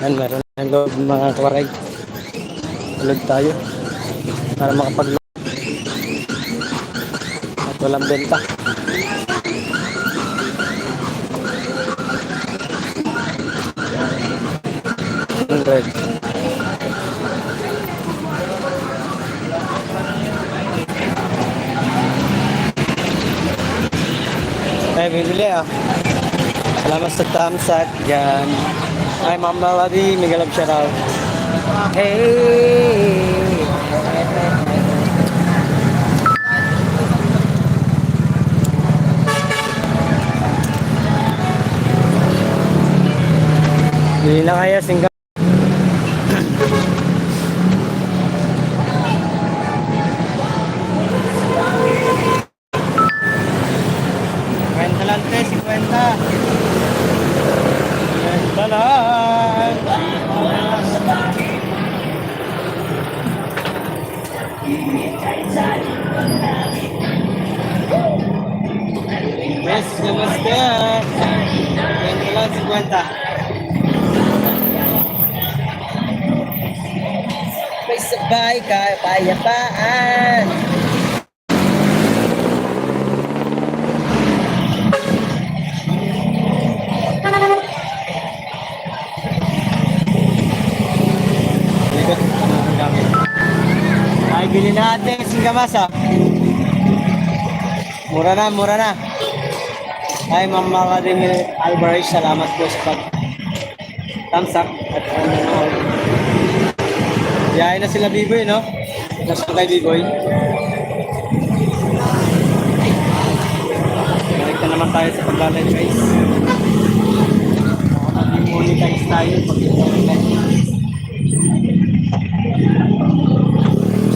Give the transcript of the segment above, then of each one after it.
Yan, meron ng loob mga kawaray. Tulog tayo para makapag-load at walang benta. 100. Ay, bibili ah. Salamat sa thumbs up dyan. Ay, Ma'am Melody, may galap siya raw. Hey! Hindi na kaya singga. Kwenta lang, 50. Kwenta lang. Yes, namaste. Kwenta lang, 50. May sabay ka, payapaan. Likod, ang gamit. Ay, bilhin natin singkamas ah. Mura na, mura na. Ay, Ma'am Melody Alvarez, salamat po sa pag-thumbs up at yahin na sila Biboy, no? Nasa kay Biboy. Balik na naman tayo sa paglalay, guys. Mag-monetize tayo.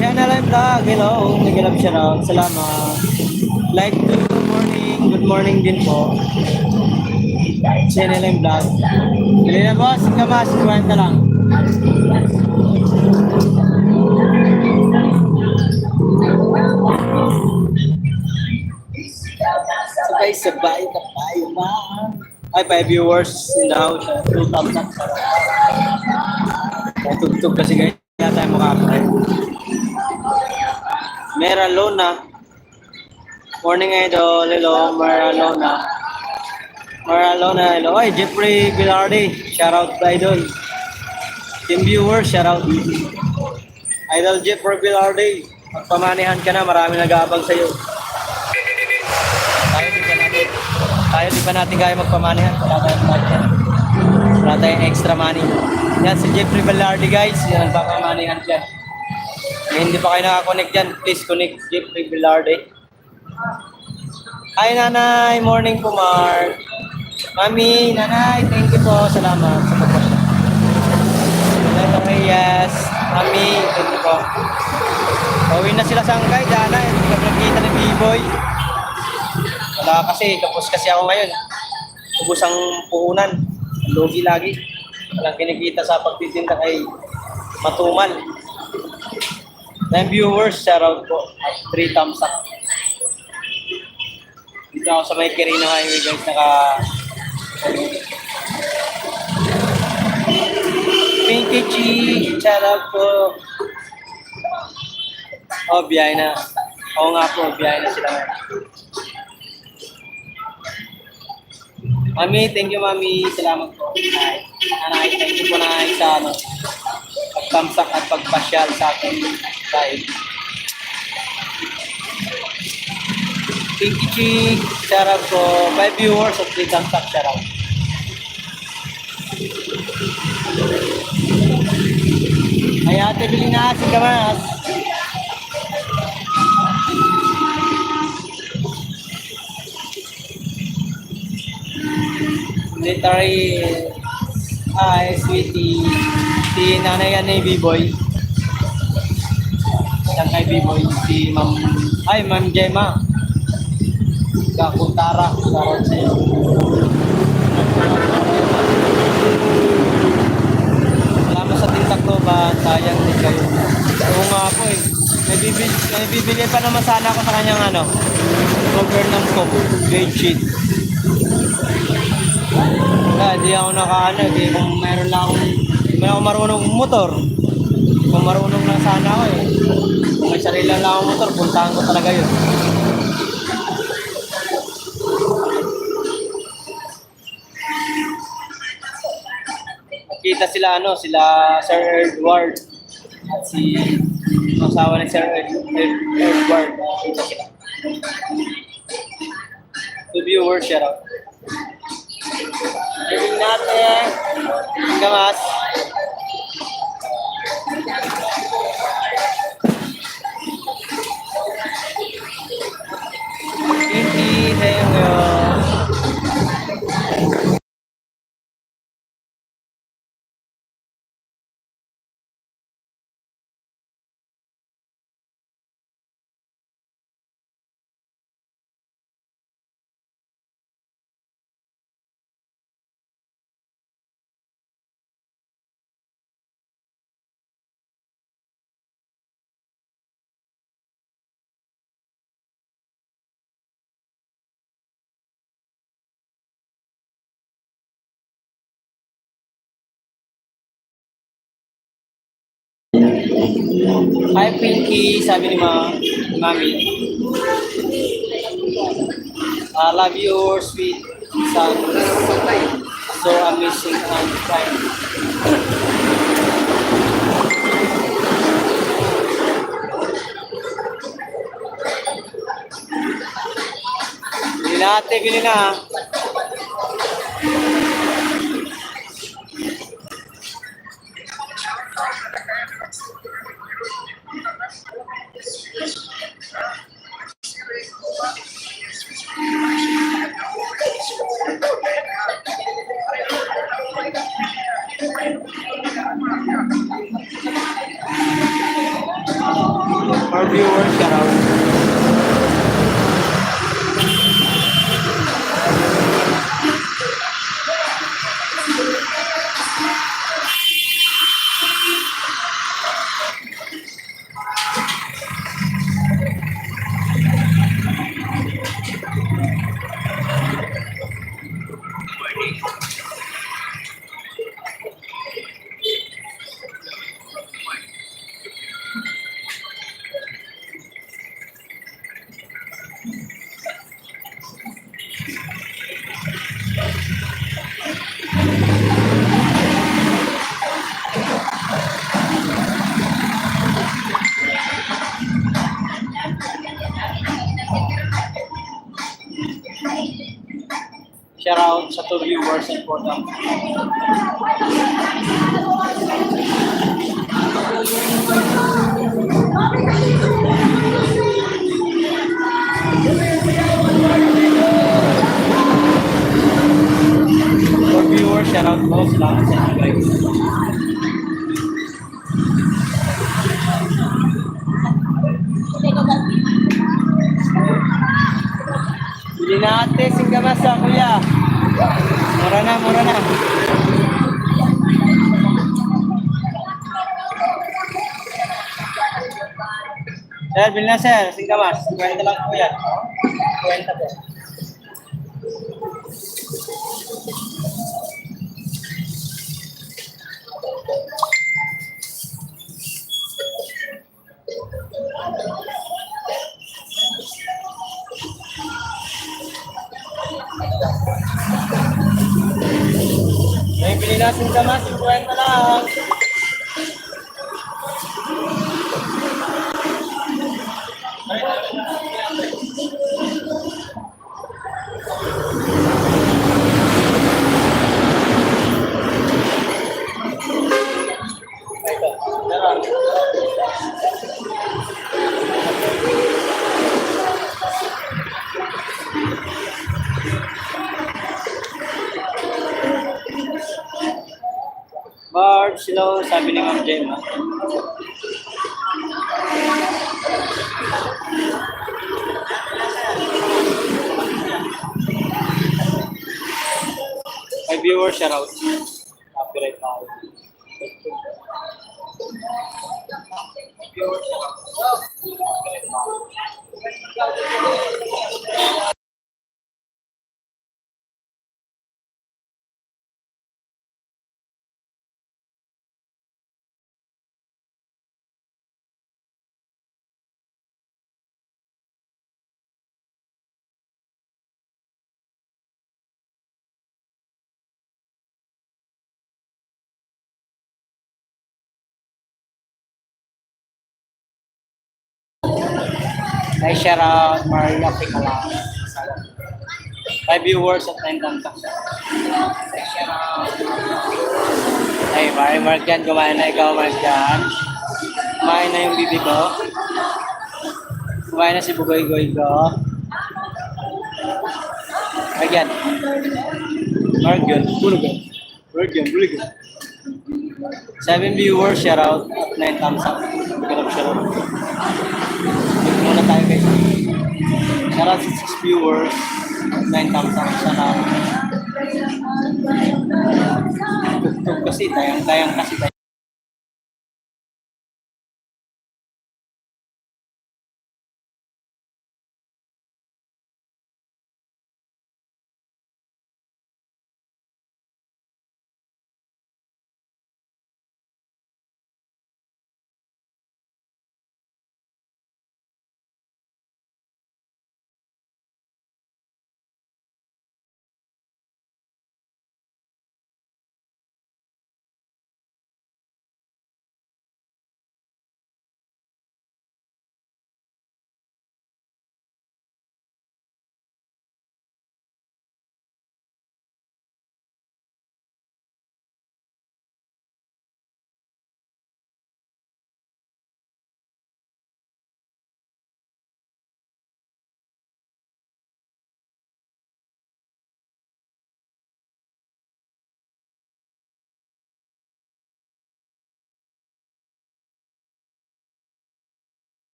Channel and vlog, hello. Nag-love siya raw. Salamat. Like, good morning din po. Channel and vlog. Bili na boss, kamas, kwenta lang. Sabay-sabay ka tayo ba? Ay, 5 viewers in the house. 2,000. Tugtog kasi guys. Kaya tayo makakain. Mera Lona. Morning idol. Hello, Mera Lona. Mera Lona, hello. Ay, Jeffrey Bilardi. Shoutout idol. Team viewers, shoutout. Idol Jeffrey Bilardi. Magpamanihan ka na. Marami nag-aabang sa'yo. Tayo di pa natin kaya magpamanihan. Wala tayong extra money. Yan si Jeffrey Bilardi guys. Yan ang papamanihan dyan. Hindi pa kayo nakakonect dyan. Please connect Jeffrey Bilardi. Hi nanay. Morning po Mark. Mami, nanay. Thank you po. Salamat sa pagpasya. Yes. Mami, thank you po. Pauwi na sila sa Angkay. Dana. Hindi ka nakikita ni B-Boy. Wala kasi, tapos kasi ako ngayon. Ubus ang puhunan. Logi lagi. Walang kinikita sa pagtitinda kay Matumal. 9 viewers, shoutout po. 3 thumbs up. Dito ako sa may Quirino Highway guys. Pinky G, shoutout po. Oh, biyahe na. Oo nga po, biyahe na sila ngayon. Mami, thank you Mami. Salamat po. Nanay, thank you po na sa pagtamsak at pagpasyal sa akin. Bye. Thank you, Chi. Shoutout po. 5 viewers at 3 tamsak. Shoutout. Ay ate, bili na si Kamas. Literally, sweetie, si nanay yan ni B-Boy. Yan kay B-Boy, si Ma'am Gemma. Kakuntara, sarap sa'yo. Salamat sa tintak ko ba, sayang din kayo. Oo nga po eh. May bibili pa naman sana ako sa kanyang cover ng scope, grade sheet. Hindi ako nakaano, kung mayroon lang akong Hindi man ako marunong motor. Kung marunong lang sana ako eh. Kung may sarili lang akong motor, puntahan ko talaga yun. Nakita sila sila Sir Edward at si yung asawa ni Sir Edward. Nakita sila. To viewers, shout out. Living natin. Ang gamas. Hindi tayo. Hi Pinky, sabi ni Mami. I love your sweet son. So amazing and kind. Bili na ate, bili na. Our viewers, shout out. Shout out sa two viewers and for them. For viewers, shout out po. Salamat sa inyo guys. Bili na ate, singgamasa kuya. Mura na, mura na. Sir, bili na sir, singgamas. 50 lang po yan. 50 po. May bili na singgamas, 50 lang. Ito, meron. March, hello, sabi ni Ma'am Gemma. My viewers, shout out. Copyright tayo. Viewers, shout out. Copyright tayo. Ay, share out, Maria Picala. 5 viewers at 9 thumbs up. Ay, share out. Ay, Mari Mark yan. Kumain na ikaw, Mark yan. Kumain na yung bibi ko. Kumain na si Bugoy-Goy ko. Mark yan. Mark yun. Bulog yun. Mark yun. Bulog yun. 7 viewers, share out at 9 thumbs up. Ganap share out. Dito muna tayo guys. Share out sa 6 viewers at 9 thumbs up. Sana tugtog kasi, tayang kasi tayo.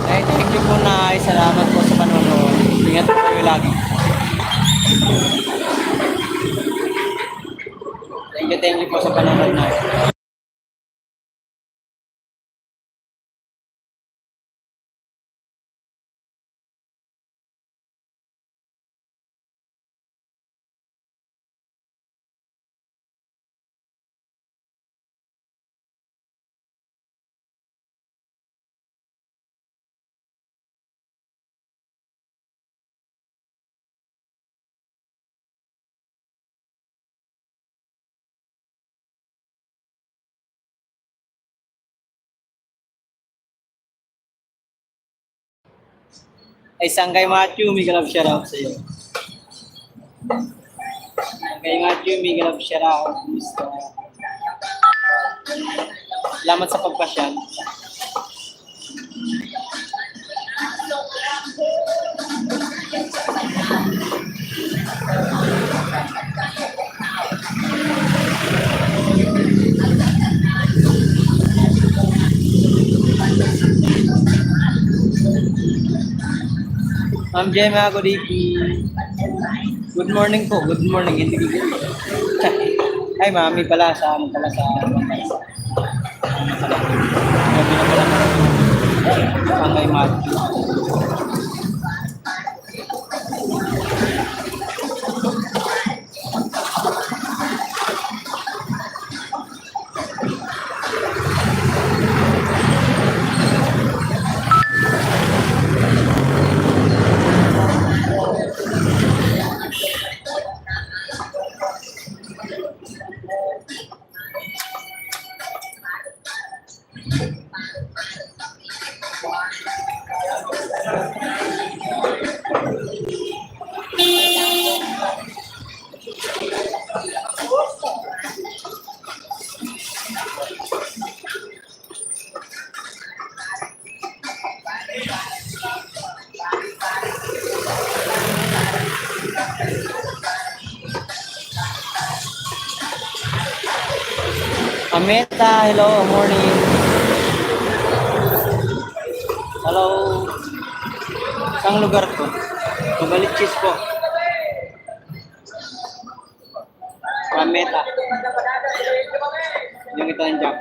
Ay, thank you po na. Salamat po sa panonood. Ingat po kayo lagi. Thank you po sa panonood na. Ay, isang kay Matthew, may galap shout out sa iyo. Kay Matthew, may galap shout out. Salamat sa pagpasyal. Ma'am Gemma, good evening. Good morning po. Good morning. Hindi ko ay, mami pala sa amin pala sa gabi na pala. Ang kay Matthew. Ameta, hello, morning. Hello. Saan lugar to? Magalichis po. Ameta. Yung ito yung jack.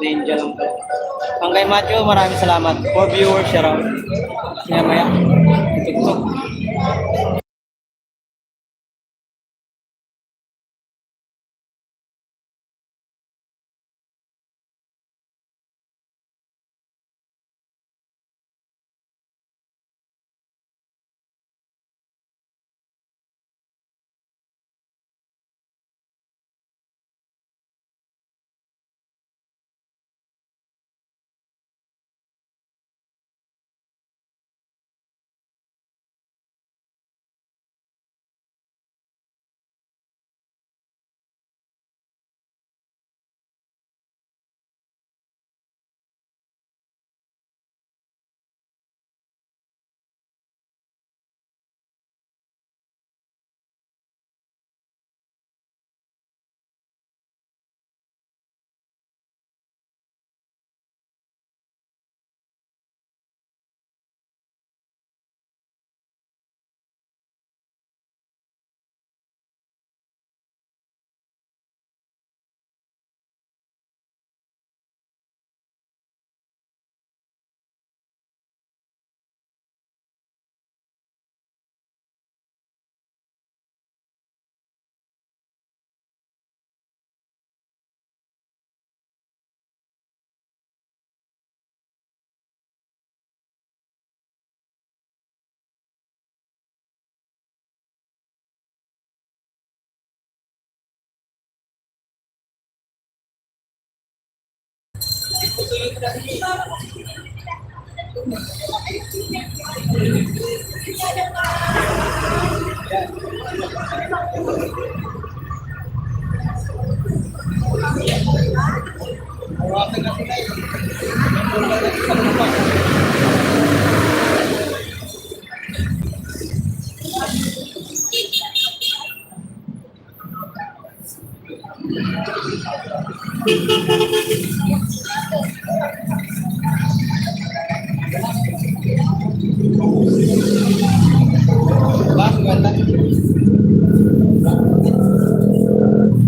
Angel lang pala. Ang kay Macho, maraming salamat. For viewers, shout out. Maya maya. Tutok. Ba, ganda.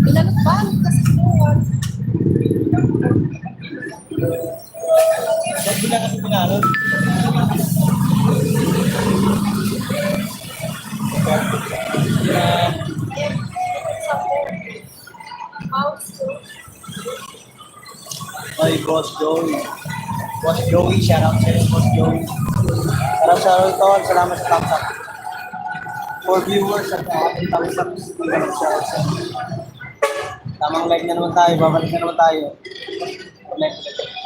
Pinalukban kasi po. Ba't bila kasi pinalot? Ay, Boss Joey. Boss Joey, shout out sa'yo, Boss Joey. Shout out tol, salamat sa thumbs up. For viewers at ating thumbs up, shout out sa'yo. Tamang like na naman tayo, babalik na naman tayo. Like ulit.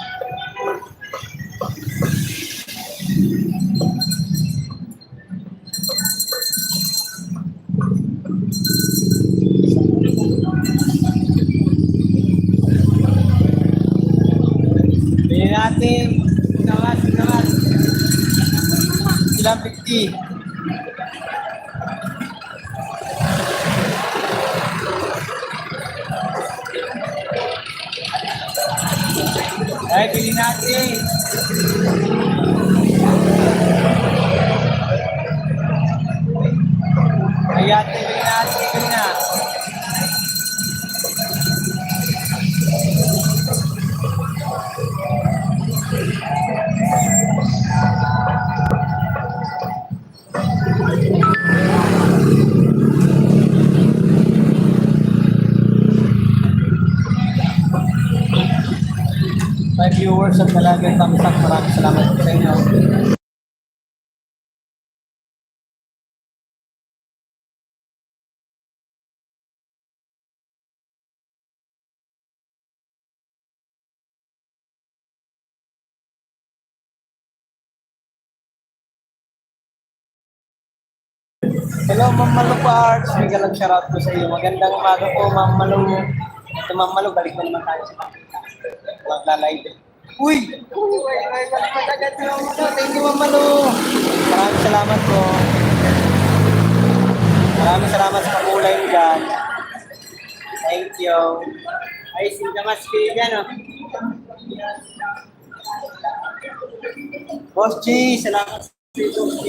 Bili natin. Sinamat. Ilang 50. Ay, bili natin. Ay, ate, bili natin. Bili na. Five viewers at talagang thumbs up. Maraming salamat po sa inyo. Hello, Ma'am Malu Parts. May galang shoutout po sa iyo. Magandang umaga po, Ma'am Malu. Ito, Ma'am Malu, balik na naman tayo sa makita. Magla-live. Uy! Matagat na Ma'am Malu. Thank you, Ma'am Malu. Maraming salamat po. Maraming salamat sa pagulay mo dyan. Thank you. Ay, sindamas kayo dyan, oh. Boss G, salamat sa Boss G.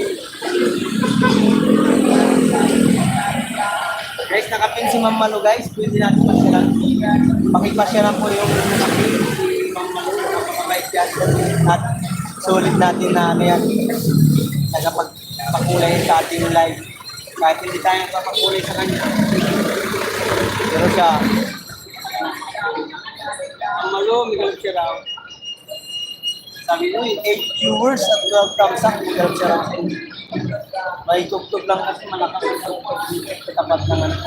Guys, nakapin si Ma'am Malu, guys. Pwede natin pasyalan. Pakipasyalan po yung nakapin si Ma'am Malu. mabait yan. At sulit natin na ano yan, nagpagpakulay sa ating live. Kahit hindi tayo nagpapakulay sa kanya. Pero siya, ang malo, migalog siya raw. Sabi nyo, 8 viewers at 12 thumbs up, migalog siya raw. May tugtog lang kasi malakas ang tugtog dito sa tapat ng ano.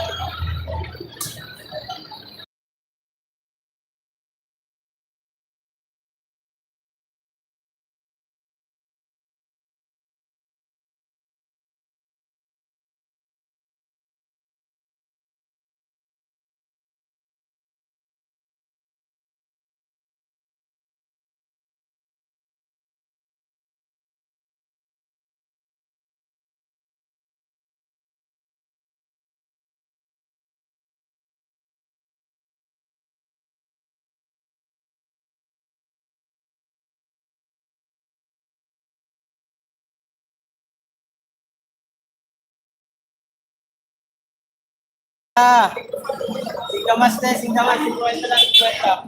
Singkamas na, singkamas, 50 lang, 50.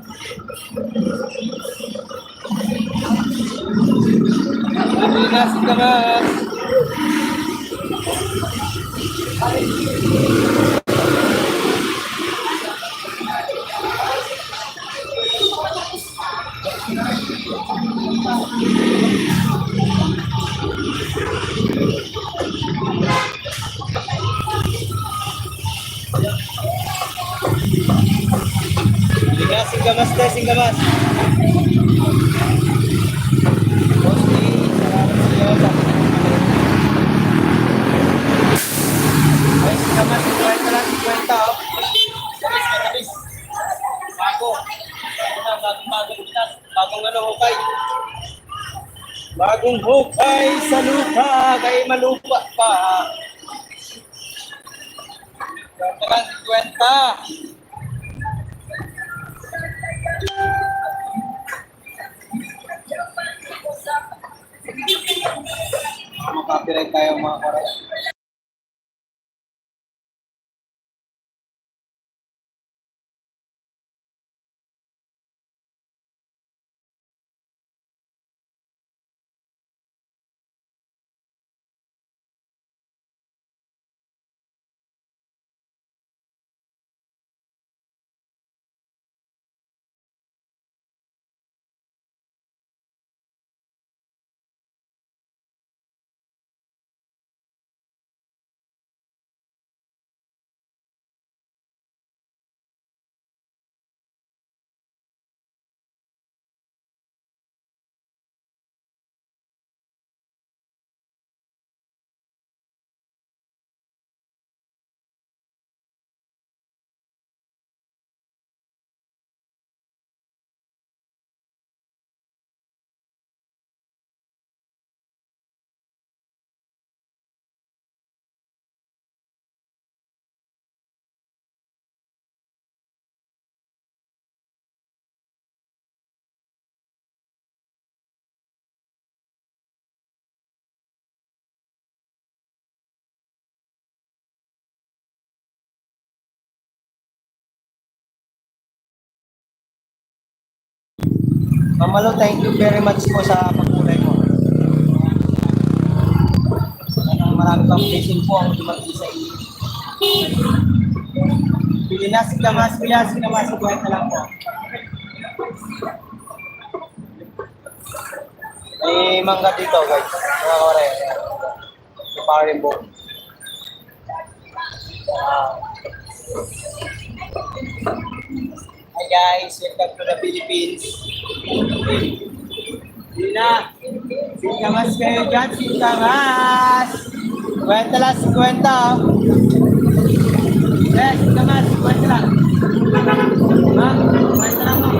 Ano na, singkamas. Singkamas na, singkamas. Bossy, salamat sa iyo. Ay, singkamas, 50 lang, 50. Tabis, tabis. Bago. Bagong ano, hukay. Bagong hukay sa lupa, kay malupa pa. 50 lang, 50. Copyright tayo mga karas. Mamalo, thank you very much po sa pagkulay mo. Marami pang blessing po ang dumating sa inyo. Pilinas, singkamas, kuya, singkamas, buhay na lang po. May mangga dito, guys. Mga kore. May parimbo. Hi guys, welcome to the Philippines. Hindi na. Singkamas kayo dyan, singkamas. 50 lang, 50. Yes, singkamas, 50 lang. Ha? 50 lang mo.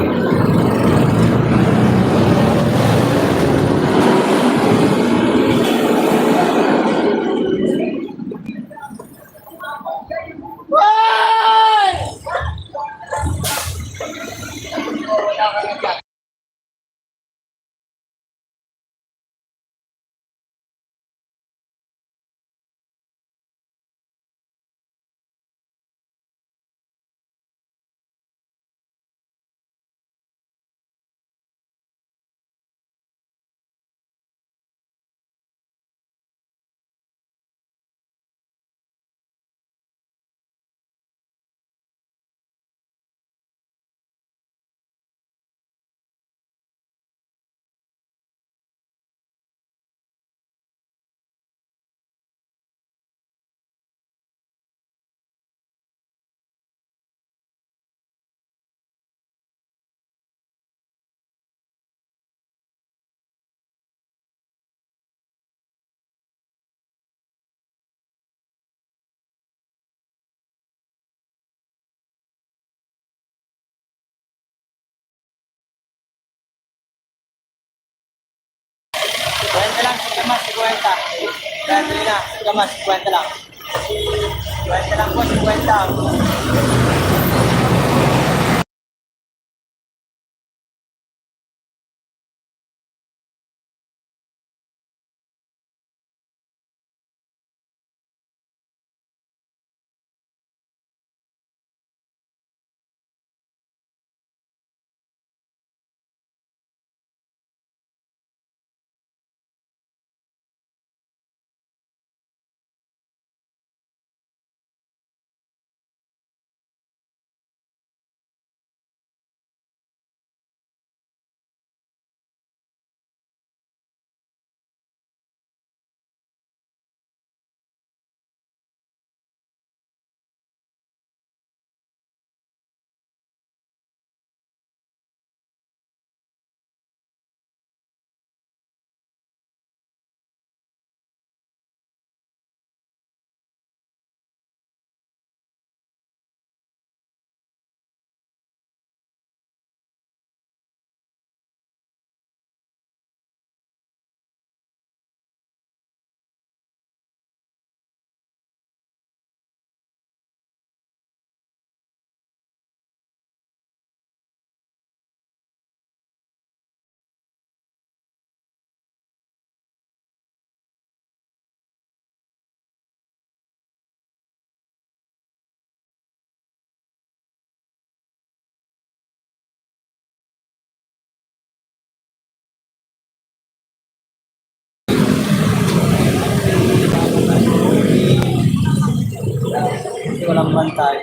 50. Kaya bili na. Kamas, 50 lang. 50 lang po, 50. Walang bantay.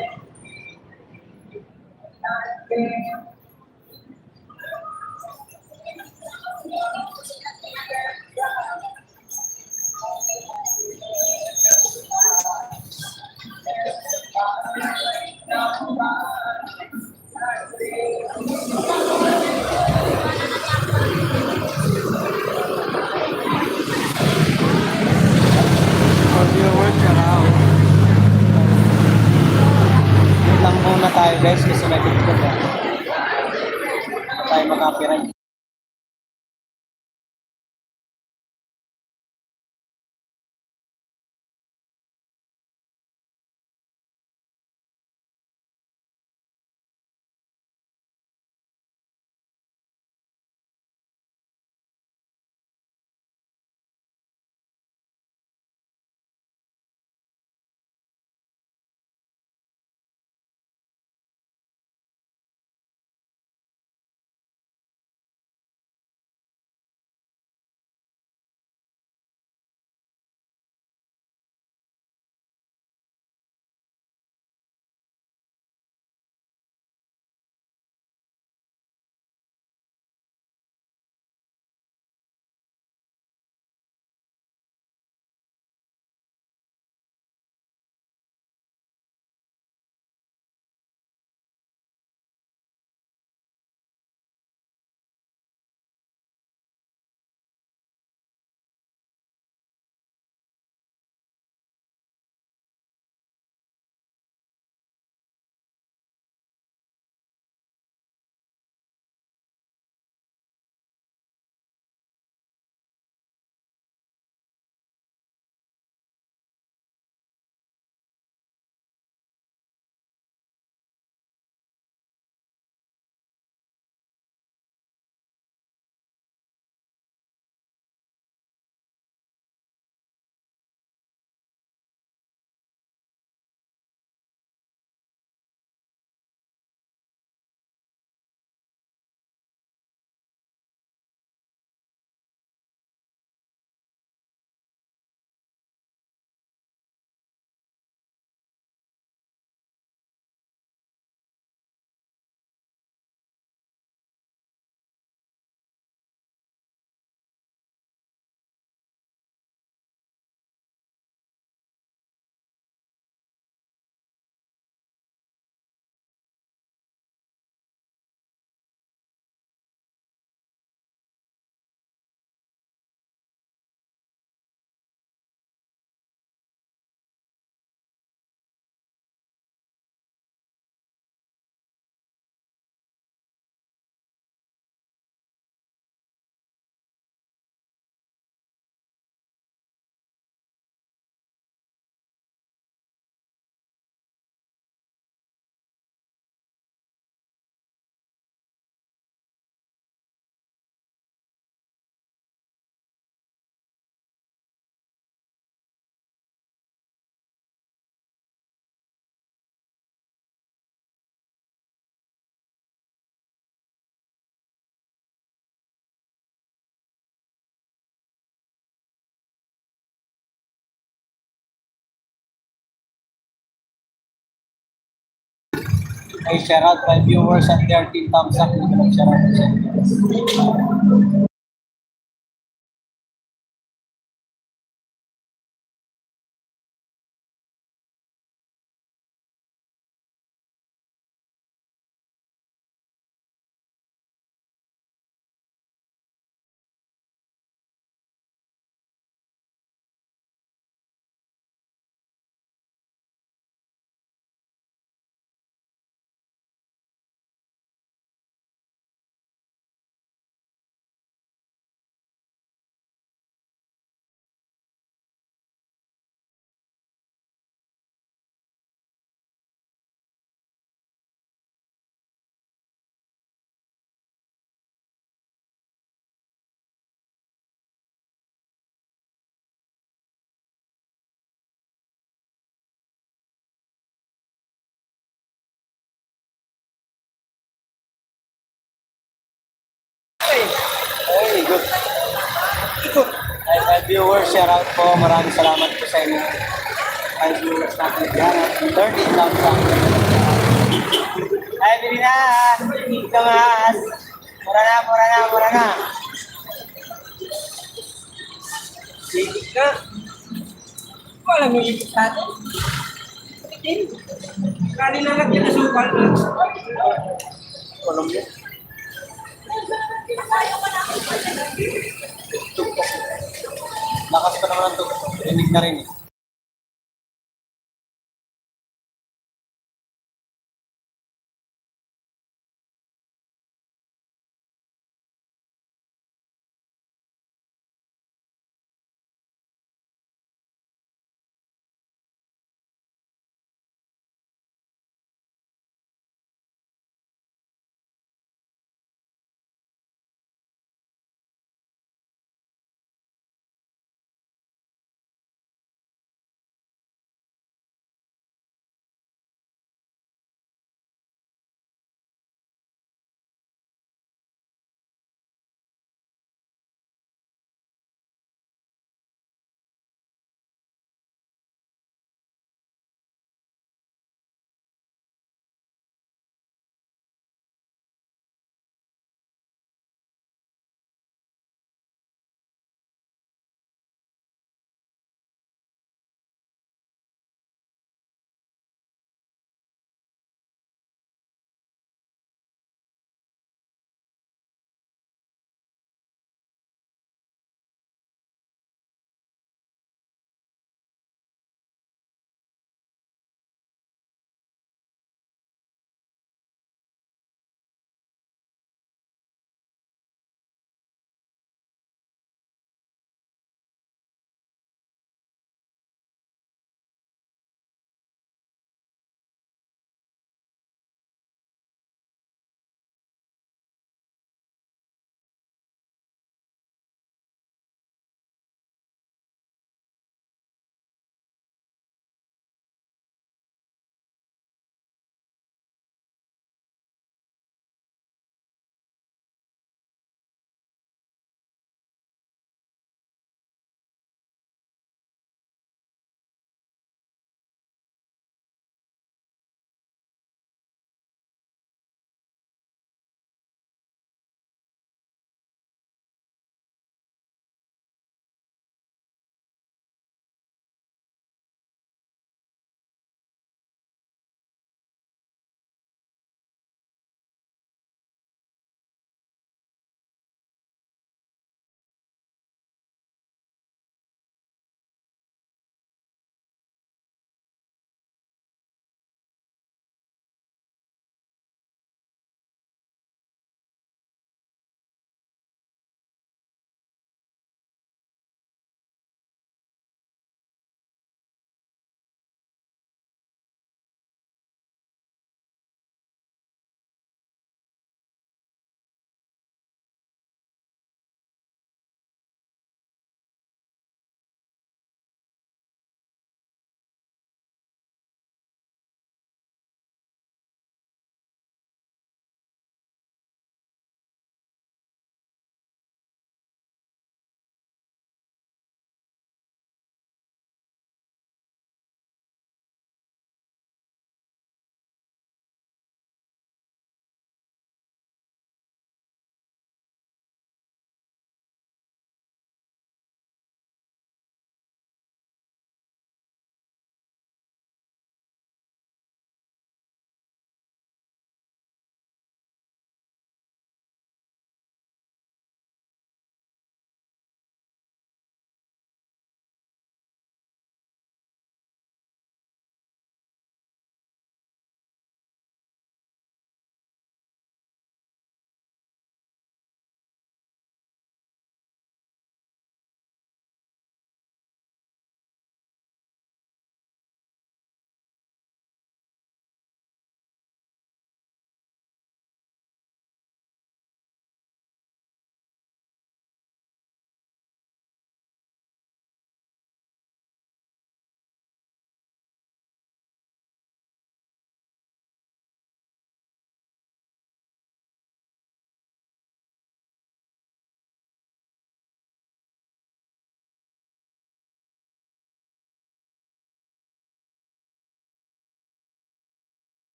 For viewers, wait lang muna tayo guys kasi may picture na. Tayo mag-copyright. Ay, shoutout 5 viewers at 13 thumbs up. Hindi ko lang shoutout sa inyo. Ay, good. Ay, 5 viewers, shoutout po. Maraming salamat po sa inyo. 5 viewers natin. Yan, 13 thumbs up. Ay, bili na. Ika mas. Mura na, mura na, mura na. Sigit ka. Wala mo yung sa atin. Kanina lang yan nasukal. Walang yun. Lakas pa naman ang tugtog. Rinig na rin eh.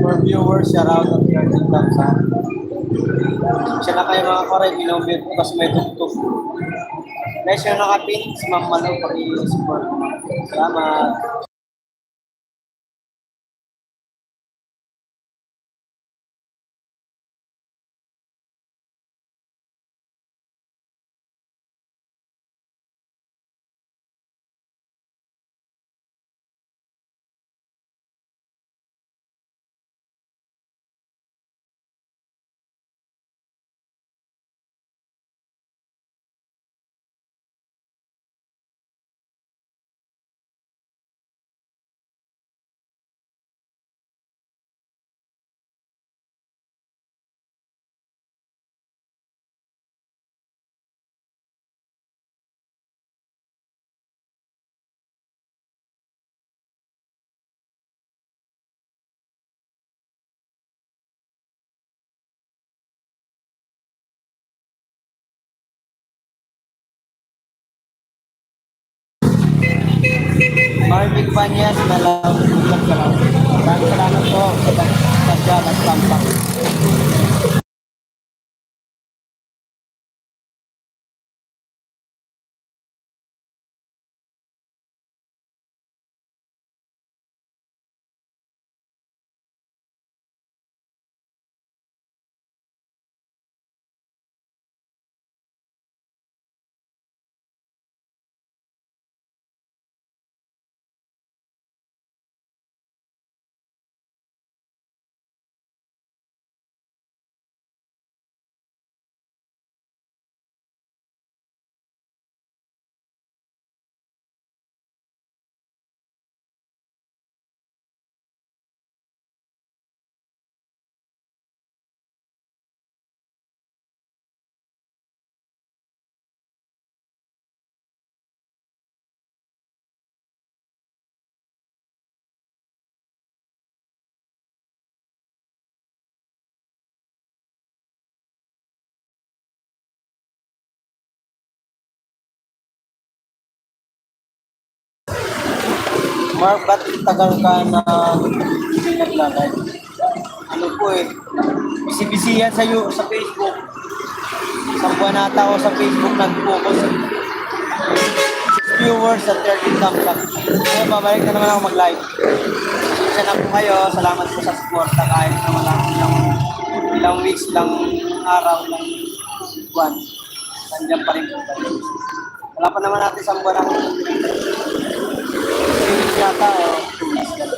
For viewers, shout out at 30 thumbs up. Siya na kayo mga kore, binobit ko kasi may tugtog. Guys, yung nakapin, si Ma'am Malo, pag-i-support. Salamat. Marvic Banyas na lang. Maraming salamat po sa sadya at tampak. Mark, ba't tagal ka na hindi naglagay? Ano po eh, busy-busy yan sa Facebook. Isang buwan nata ako sa Facebook nag-focus. 6 viewers at 13 thumbs up. Ngayon, babalik na naman ako mag-live. Pasensya na po kayo. Salamat po sa support. Kahit na wala akong ilang weeks, ilang araw, ilang buwan. Nandiyan pa rin po kayo. Wala pa naman natin isang buwan ako. 3 weeks yata o 2 weeks yata.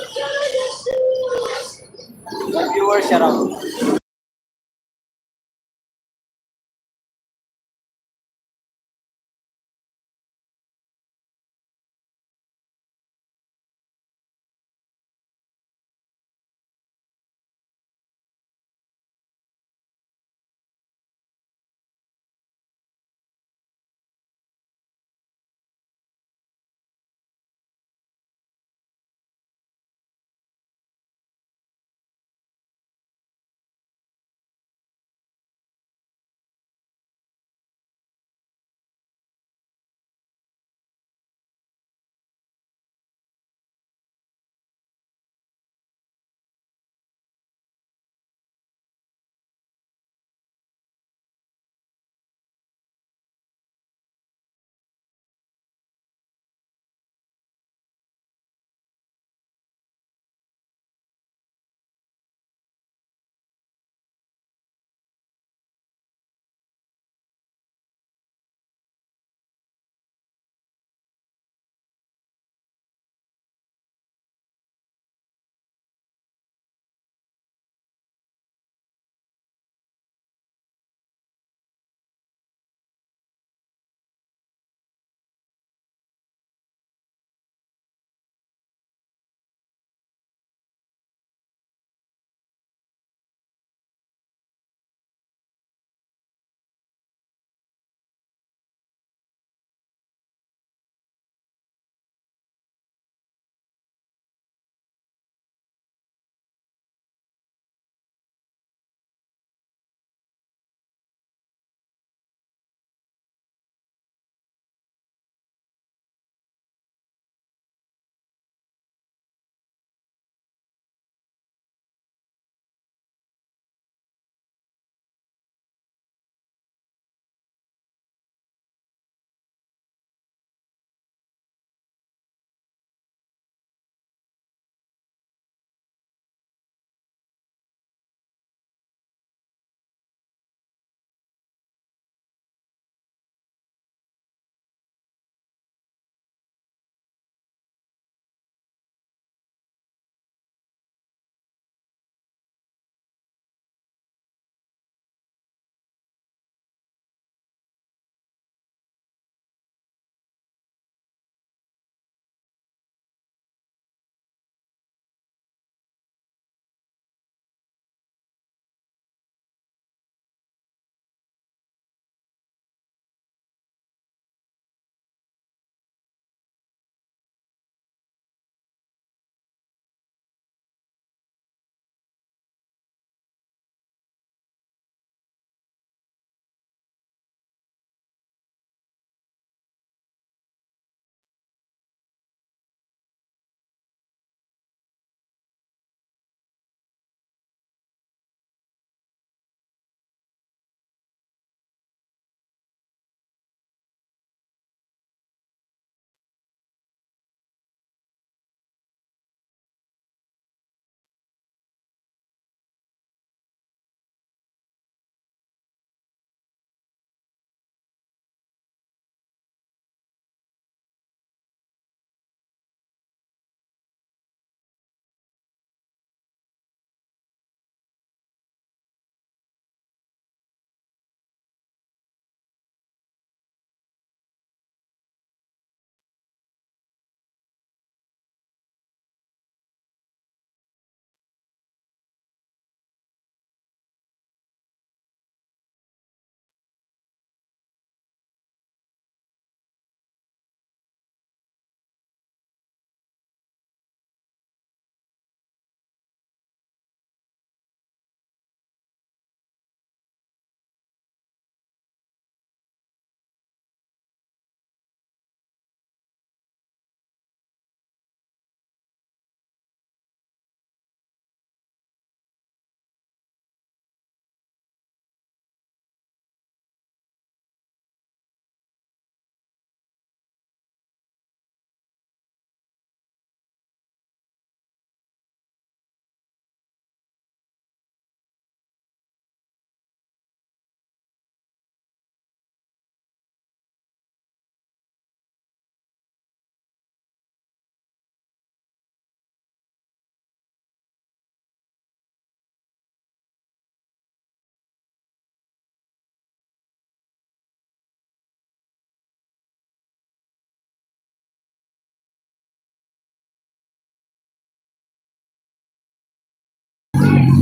Viewers, shout out.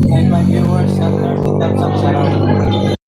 5 viewers at 30,000 shoutout.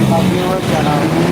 Five viewers, shoutout.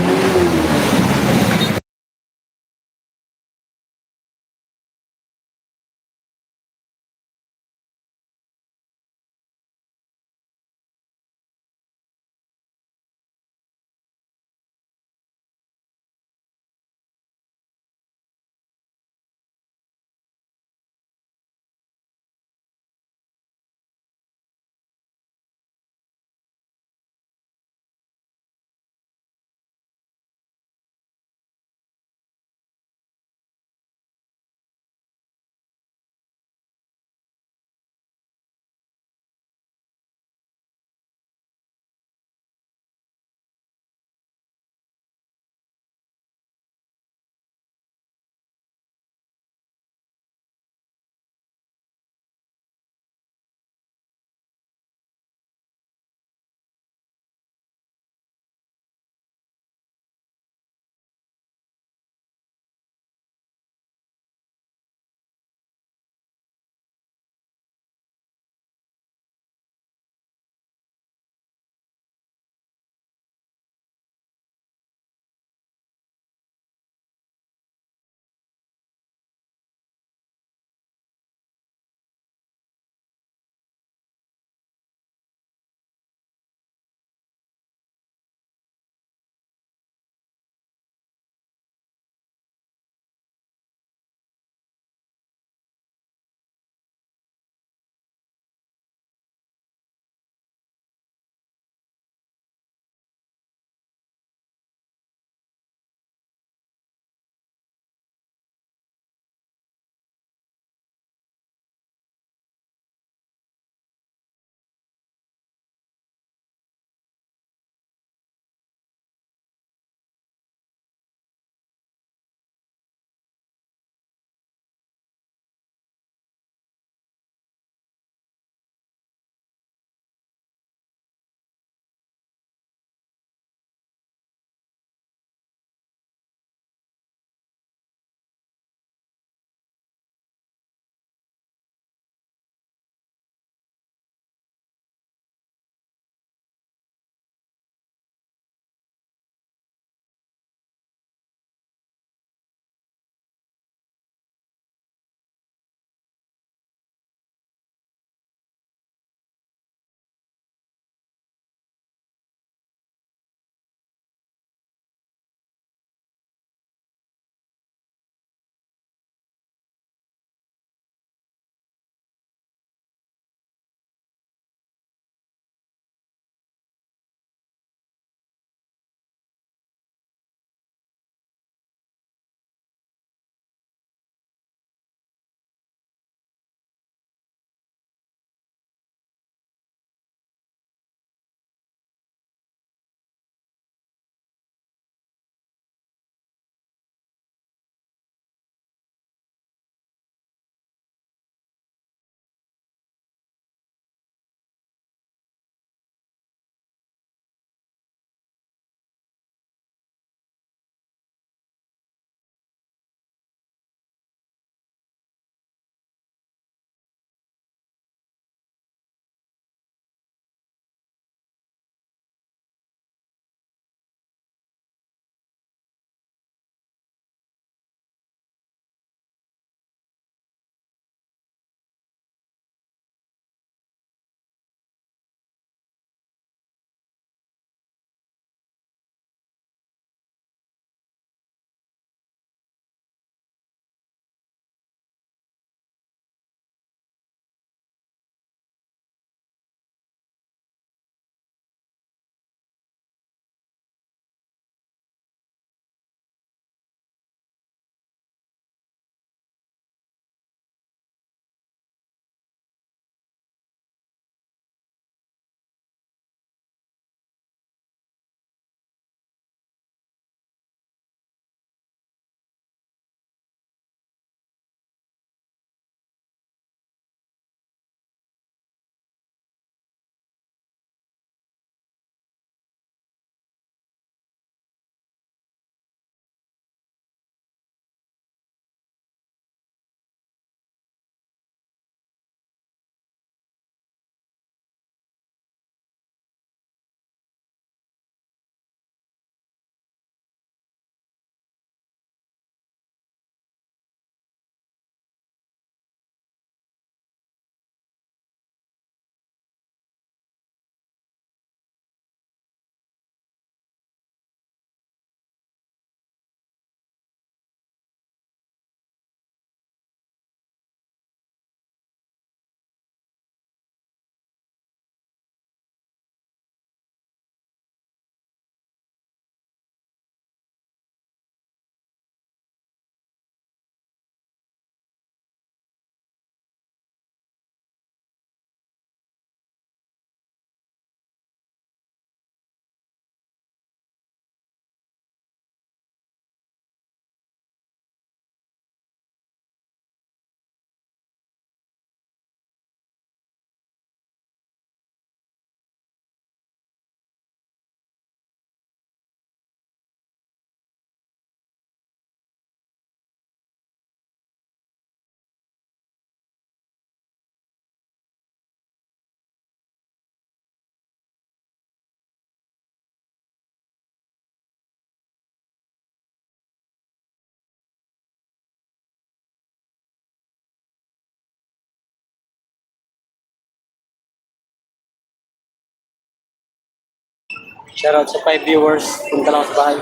Shoutout sa 5 viewers. Punta lang sa bahay.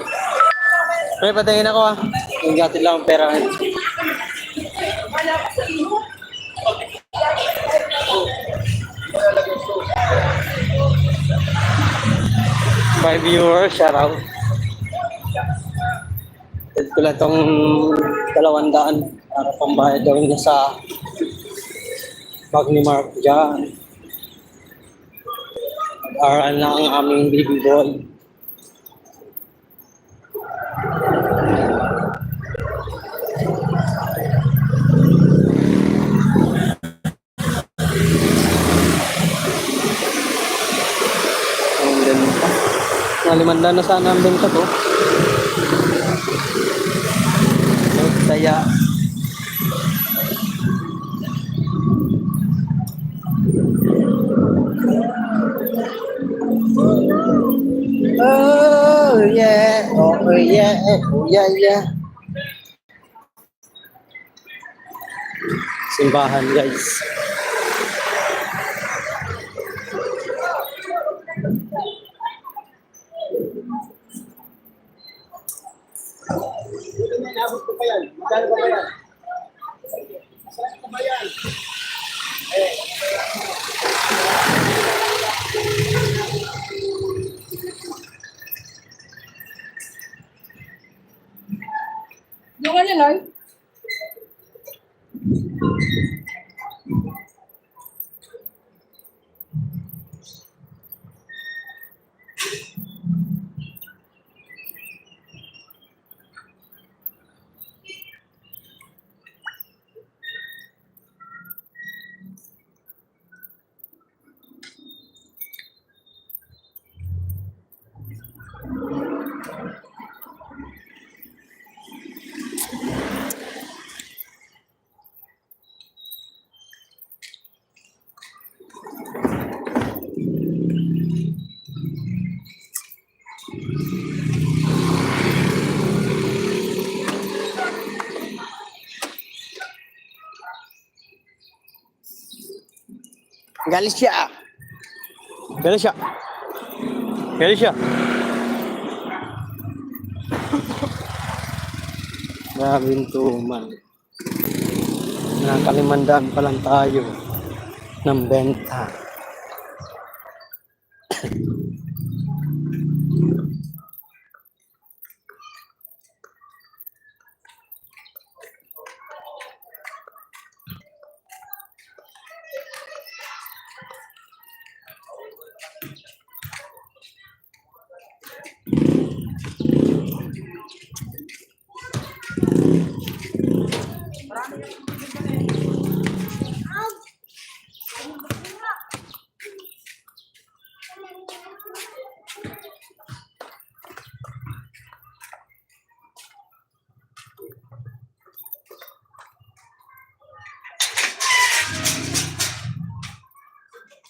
Pre, patayin ako ah. Yung gatid lang ang pera. 5 viewers, shoutout. Ito ko lang itong 200 para pambayad daw niya sa bag ni Mark dyan. Mag-aral na ang aming baby boy. Ang ganda. Nalimanda na sana ang benta ko. Saya. Oh yeah, oh yeah, oh yeah, yeah. Simbahan guys. Yung ano lang? Galis siya. Galis siya. Galis siya. Grabing tuman. Nakakalimandaan pa lang tayo ng benta.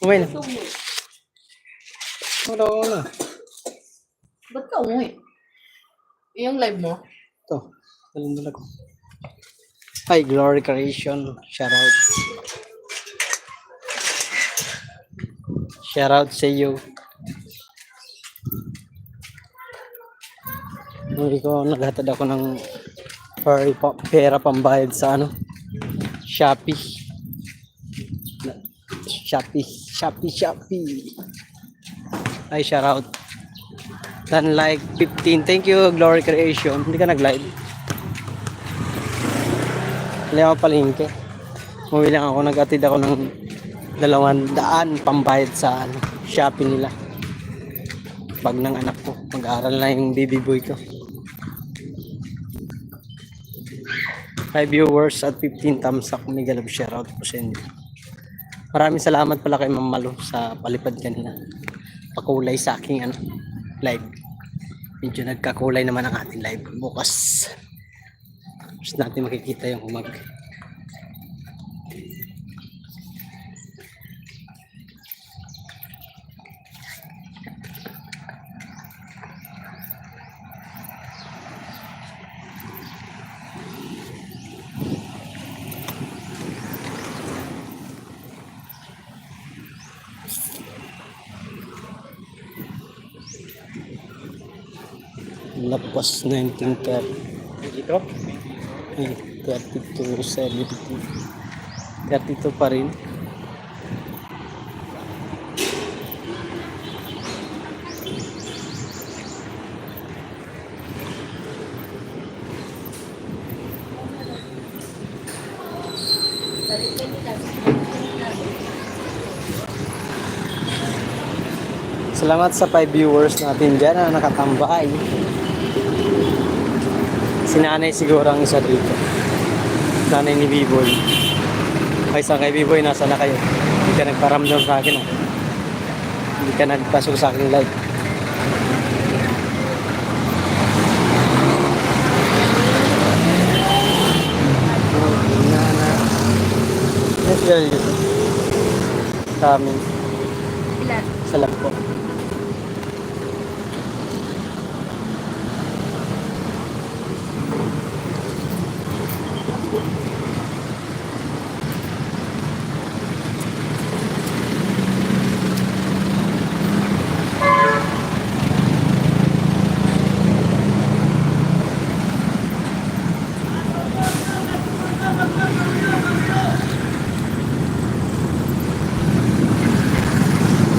Umain na. Wala. Ba't ka umuwi? Yung live mo? Ito. Dalang ko. Hi, Glory Creation. Shoutout. Shoutout sa iyo. Hindi ko naghatid ako ng pera pambayad sa Shopee. Shopee. Ay, shoutout. Dan like 15. Thank you, Glory Creation. Hindi ka nag-live. Hindi ako palingke. Umuwi lang ako. Nag-atid ako ng 200 pambayad sa Shopee nila. Bag ng anak ko. Mag-aaral na yung baby boy ko. 5 viewers at 15 thumbs up. Mega love shoutout po sa inyo. Maraming salamat pala kay Ma'am Malu sa palipad kanina. Pakulay sa aking live. Medyo nagkakulay naman ang ating live. Bukas gusto natin makikita yung humag. Lagpas 1930. Dito? Ay, 32, 70. 32 pa rin. Salamat sa 5 viewers natin dyan na nakatambay. Si nanay siguro ang isa dito. Nanay ni Biboy. Ay, sa kay Biboy, nasa na kayo? Hindi ka nagparamdam sa akin. Hindi ka nagpasok sa aking live. Yes, girl. Sa amin. Ilan? Sa lang po.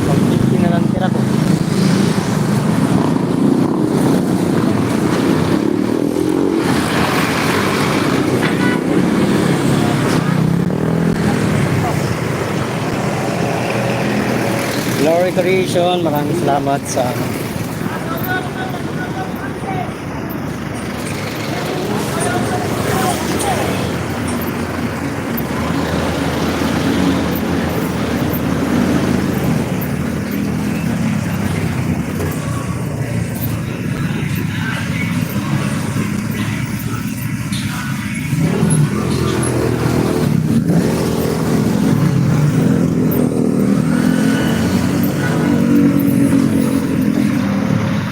Pag-50 na lang tira ko. Glory Creation, maraming salamat sa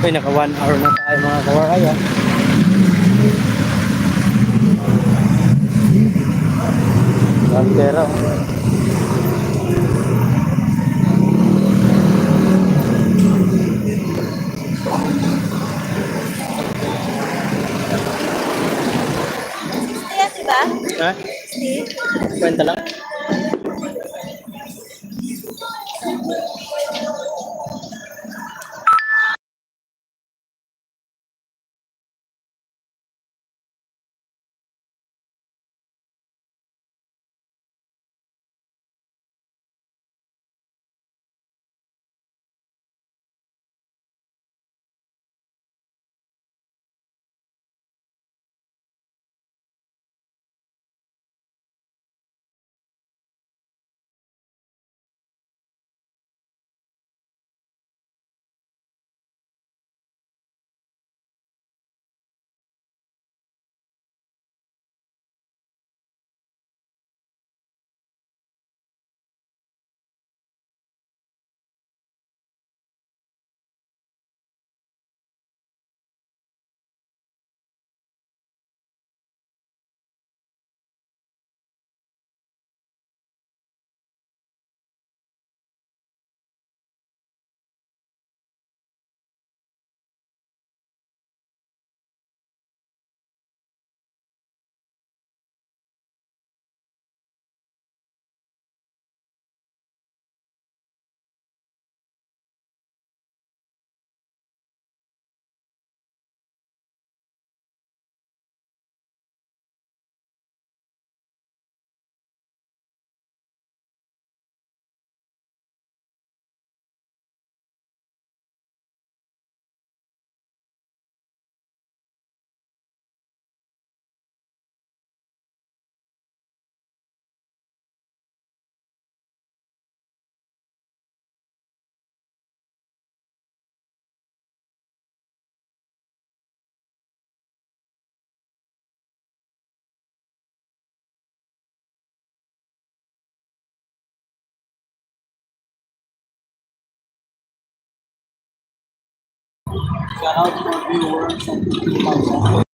Uy, naka 1 hour na tayo mga kawaray ah. Pantera. Kaya, diba? Ha? Kwenta lang. Shout out to our viewers and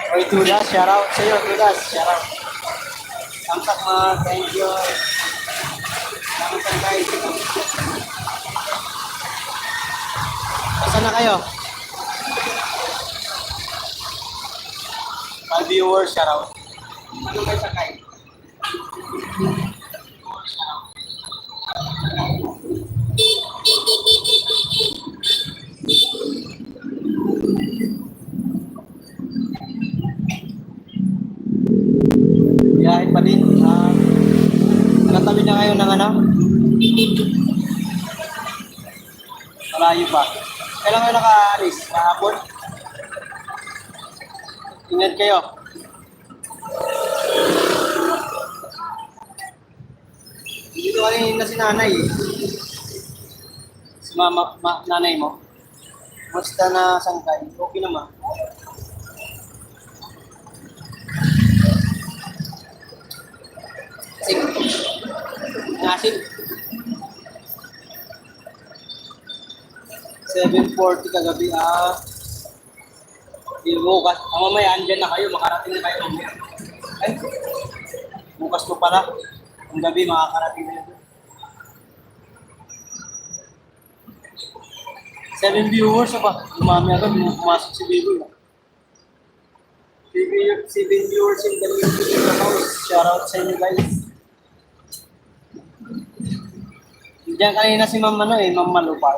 Oy, Tudas, shoutout sa'yo, Tudas, shoutout. Samsak mga, thank you. Salamat sa guys. Saan na kayo? Mga viewers, shoutout. Ano kayo sakay? Biyahe pa din. Nakatabi na ngayon ng ano? Malayo pa. Kailan kayo nakaalis? Kahapon? Ingat kayo. Dito kanina si nanay eh. Si nanay mo. Basta na sangkay. Okay naman. Sige. Nasib. 7:40 kagabi. Di bukas. Mamaya, andyan na kayo. Makarating na kayo mamaya. Ay, bukas mo pala. Ang gabi, makakarating na yun. 7 viewers ba? Umami agad, pumasok si Biboy. 7 viewers in the YouTube house. Shoutout sa inyo guys. Diyan kanina si Ma'am Ma'am Malupar.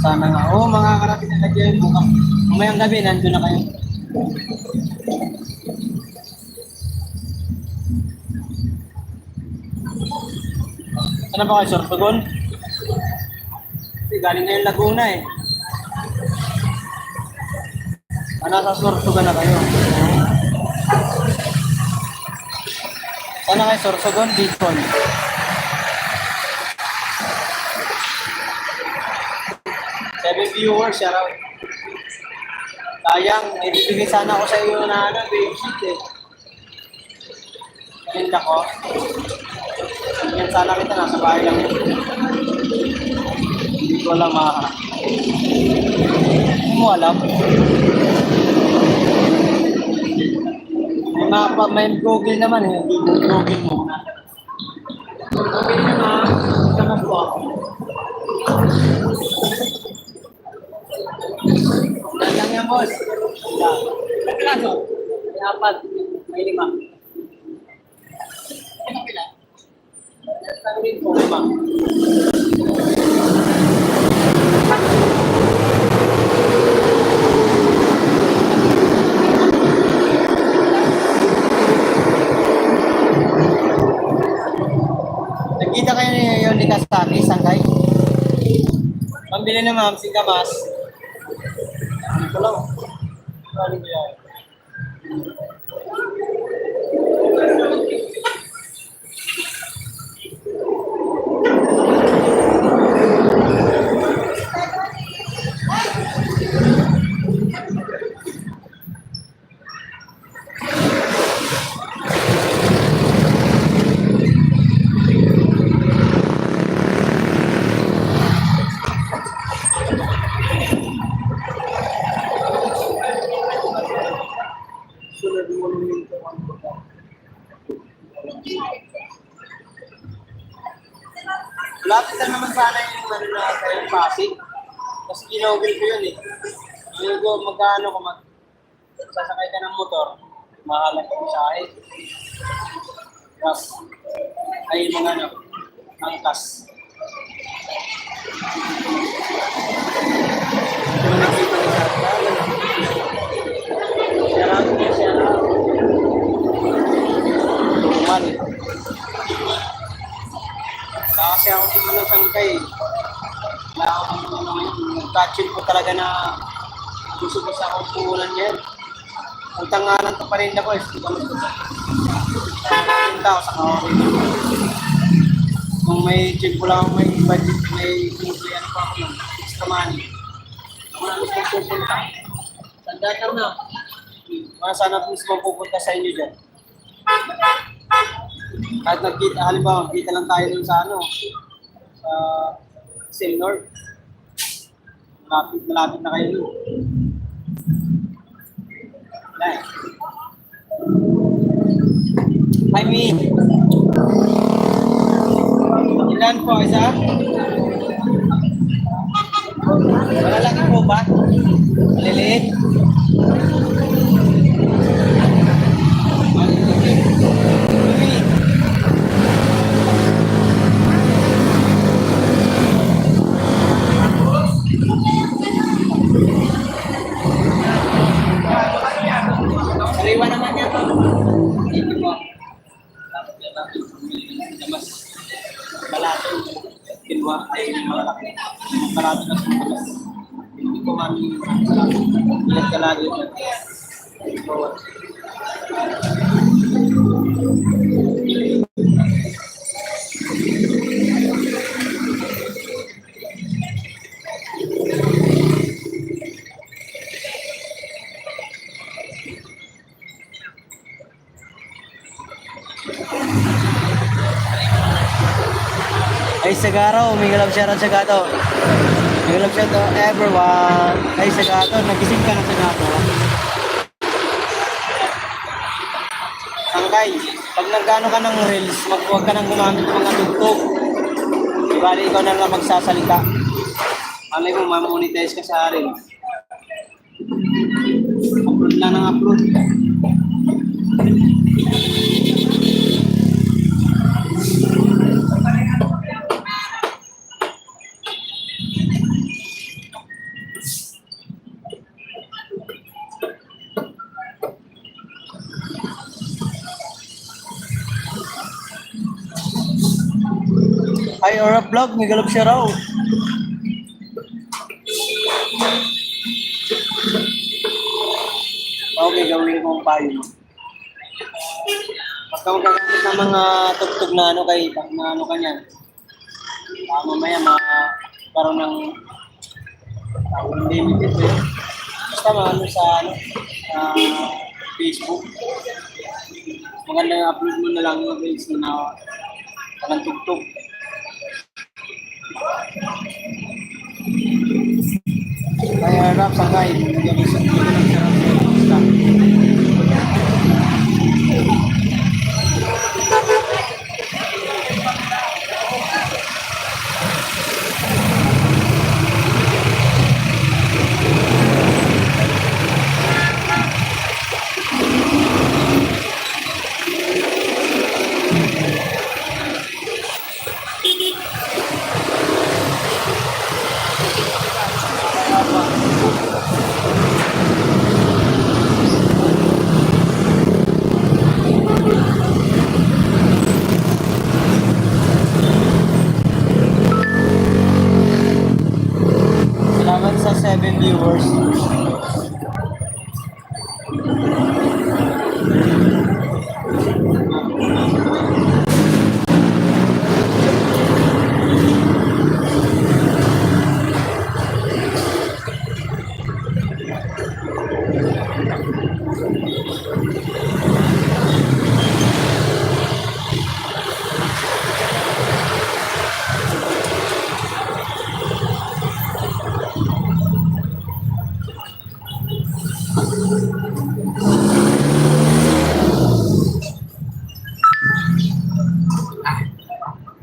Sana nga. Makakarating na kayo bukas. Mamayang gabi, nandun na kayo. Ano ba kayo, Sorsogon? Galing na yung Laguna eh. Nasa Sorsogon na kayo. Sana kayo, Sorsogon, Bicol. Seven viewers, shoutout. Sayang, may bibigay sana ako sa iyo na baby sheet eh. Kalinda ko. Yan sana kita, nasa bahay lang yun. Hindi ko alam Hindi mo alam. May Google naman eh. Google mo. Okay naman. Sama po ako. Lang yan, boss. Ilang klaso? May 4. May 5. Ano pila? Tanggit po, 5. Nagkita kayo yun ni Kastami, Sangkay? Pambili na ma'am, singkamas. Ito lang. Kali ko yan. Lapit lang naman sana yung yung Pasig. Kasi ginogil ko yun eh. Yung magkano kung sasakay ka ng motor, mahalang ka sa akin. Tapos, ay mga angkas. Yung nakita ni Sarta, Sarap. Mali. Kasi ako din mga sangkay. Nag-touchin ko talaga na gusto ko sa akong puhunan yan. Ang tangalan ko pa rin ako is tinta ako sa kawarin. Kung may check ko lang, may budget, may ano pa ako ng extra money. Kung ano gusto ko pupunta. Tandaan lang na. Mga sana mismo pupunta sa inyo dyan. Kahit nagkita, halimbawa, magkita lang tayo dun sa sa Silnor. Malapit na kayo dun. I mean, ilan po isa? Malalaki po ba? Maliliit? Maliliit. Sariwa naman yan. Hindi po. Mas balato. Kinwa ay malaki. Balato na sa mas. Hindi ko mami. Ilan ka lagi. Ay, Sagaro, may galap siya rin Sagato. May galap siya to everyone. Ay, Sagato, nagising ka na Sagato. Angkay, pag nagkano ka ng reels, huwag ka nang gumamit ng mga tugtog. Di bali, ikaw na lang magsasalita. Malay mo, mamonetize ka sa reels. Upload lang ng upload. Ay, Aura Vlog, may galap siya raw. Okay, gawin kong payo. Basta huwag gagamit ng mga tugtog na ano kay, na ano ka niyan. Mamaya parang ng limited eh. Basta ano sa ano, sa Facebook. Maganda yung upload mo na lang yung reels na walang tugtog. Kaya rap sa guy, nagyan sa salamat sa 7 viewers.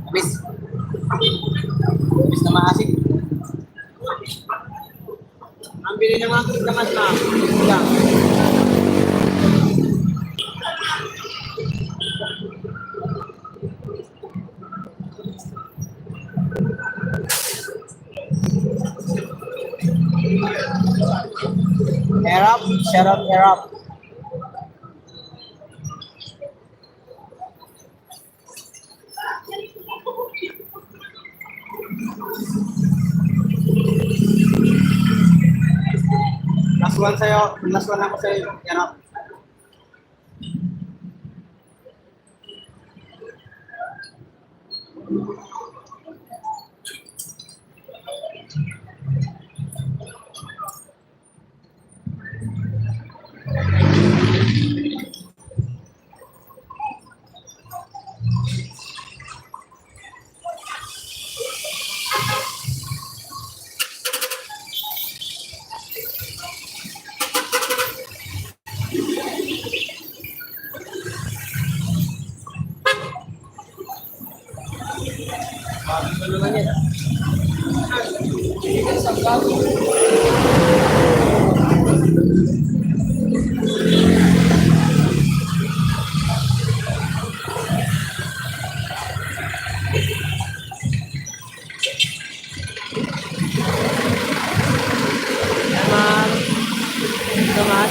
Abis. Abis na maasin. Ang bili ng mga kamas na. Lang. Air up, shut up, air up. Last one sa'yo. Last one ako sa'yo. Air up. vlogger. Sa vlog. Naman. Naman.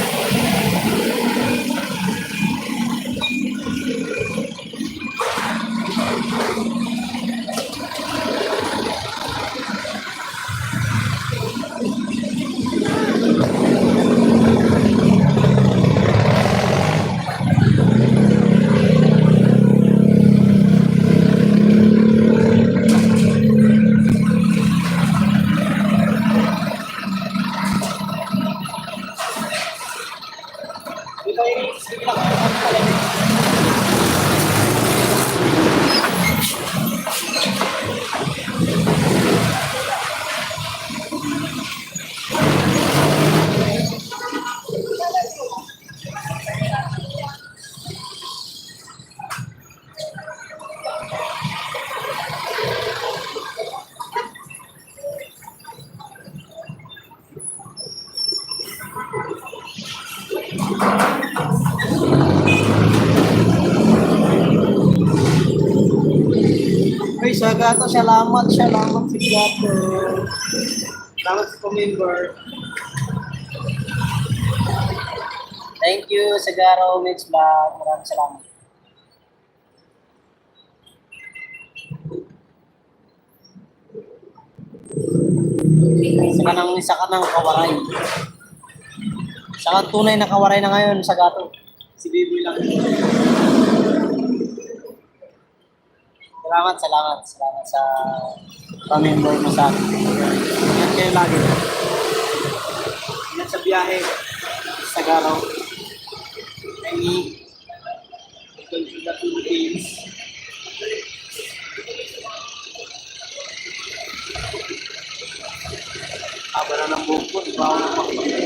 Uy, sa gato, salamat sa gato. Salamat sa member. Thank you, Sagaro Mix Vlog. Maraming salamat. Isa ka ng kawaray. Isa ka tunay na kawaray na ngayon, Sagato. Si Biboy lang. Salamat sa pamember mo sa akin. Ingat kayo lagi. Ingat sa biyahe. Sagaraw. Any. Ito sa Philippines. Haba na ng buhok ko. Iba ako ng makapagay.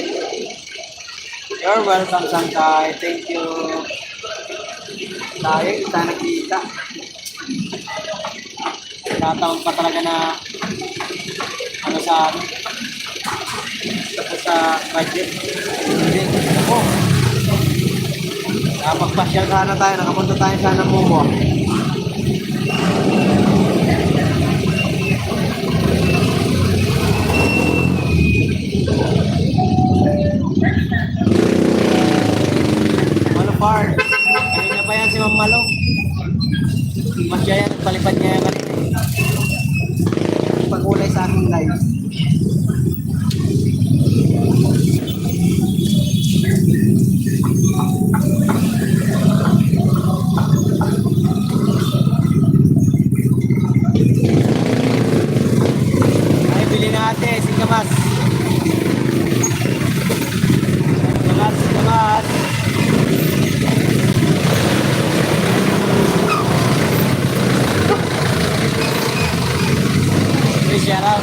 You're welcome, Sangkay. Thank you. Tayo, kita nakita. Nataon pa talaga na ano sa amin. Tapos sa budget. Hindi. Ako. Magpasyal sana tayo. Nakapunta tayo sana Momo. Malo Park. Kanina pa yan si Ma'am Malo. Masya yan. Palipad niya yan kanina. Pagulay sa aking live. Ay, bili natin. Singkamas. Singkamas. Shout out.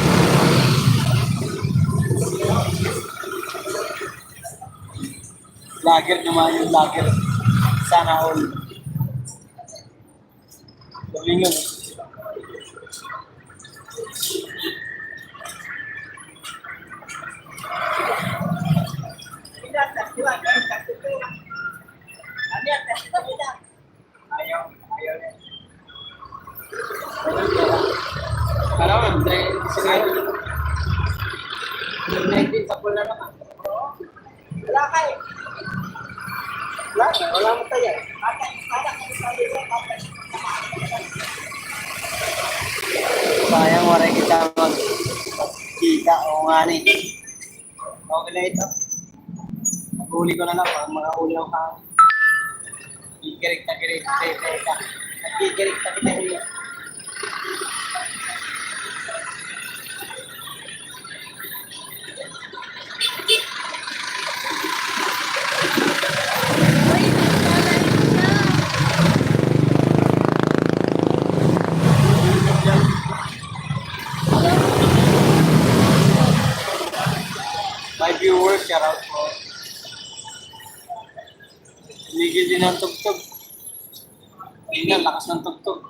Vlogger naman yung vlogger. Sana all. Gawin yun. Ayaw. Alam mo, sinayado. 19 sa pula naman. Wala kayo. Wala mo tayo. Sayang waray kita magkita o nga ni. Okay na ito. Naghuli ko na lang para makahuli ako ka. Kikirik ta kirik. Kikirik ta kirik. My viewers, shout out po. Tumigil din ang tugtog. Hindi na, lakas ng tugtog.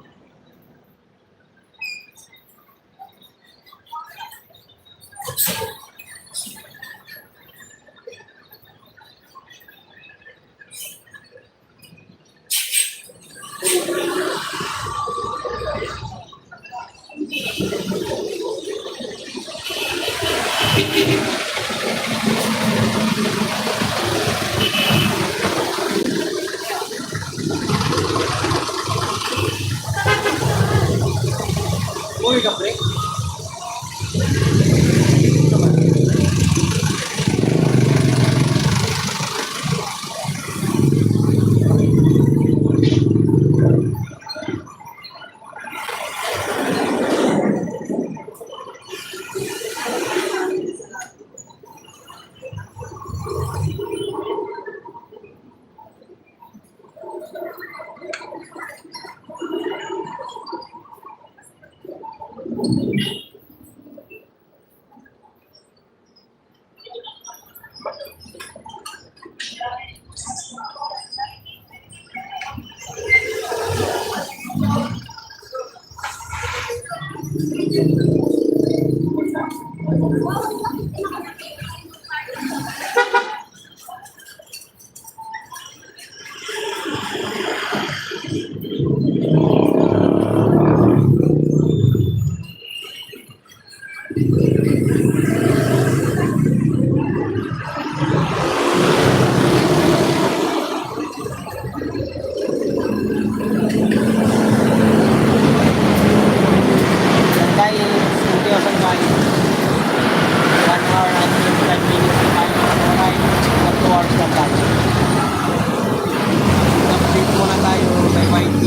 Uy, kapre. Sangkay, hindi ako sangkay. 1 hour and 25 minutes na tayo. Alright, 2 hours lang tayo. Update muna tayo kay YT.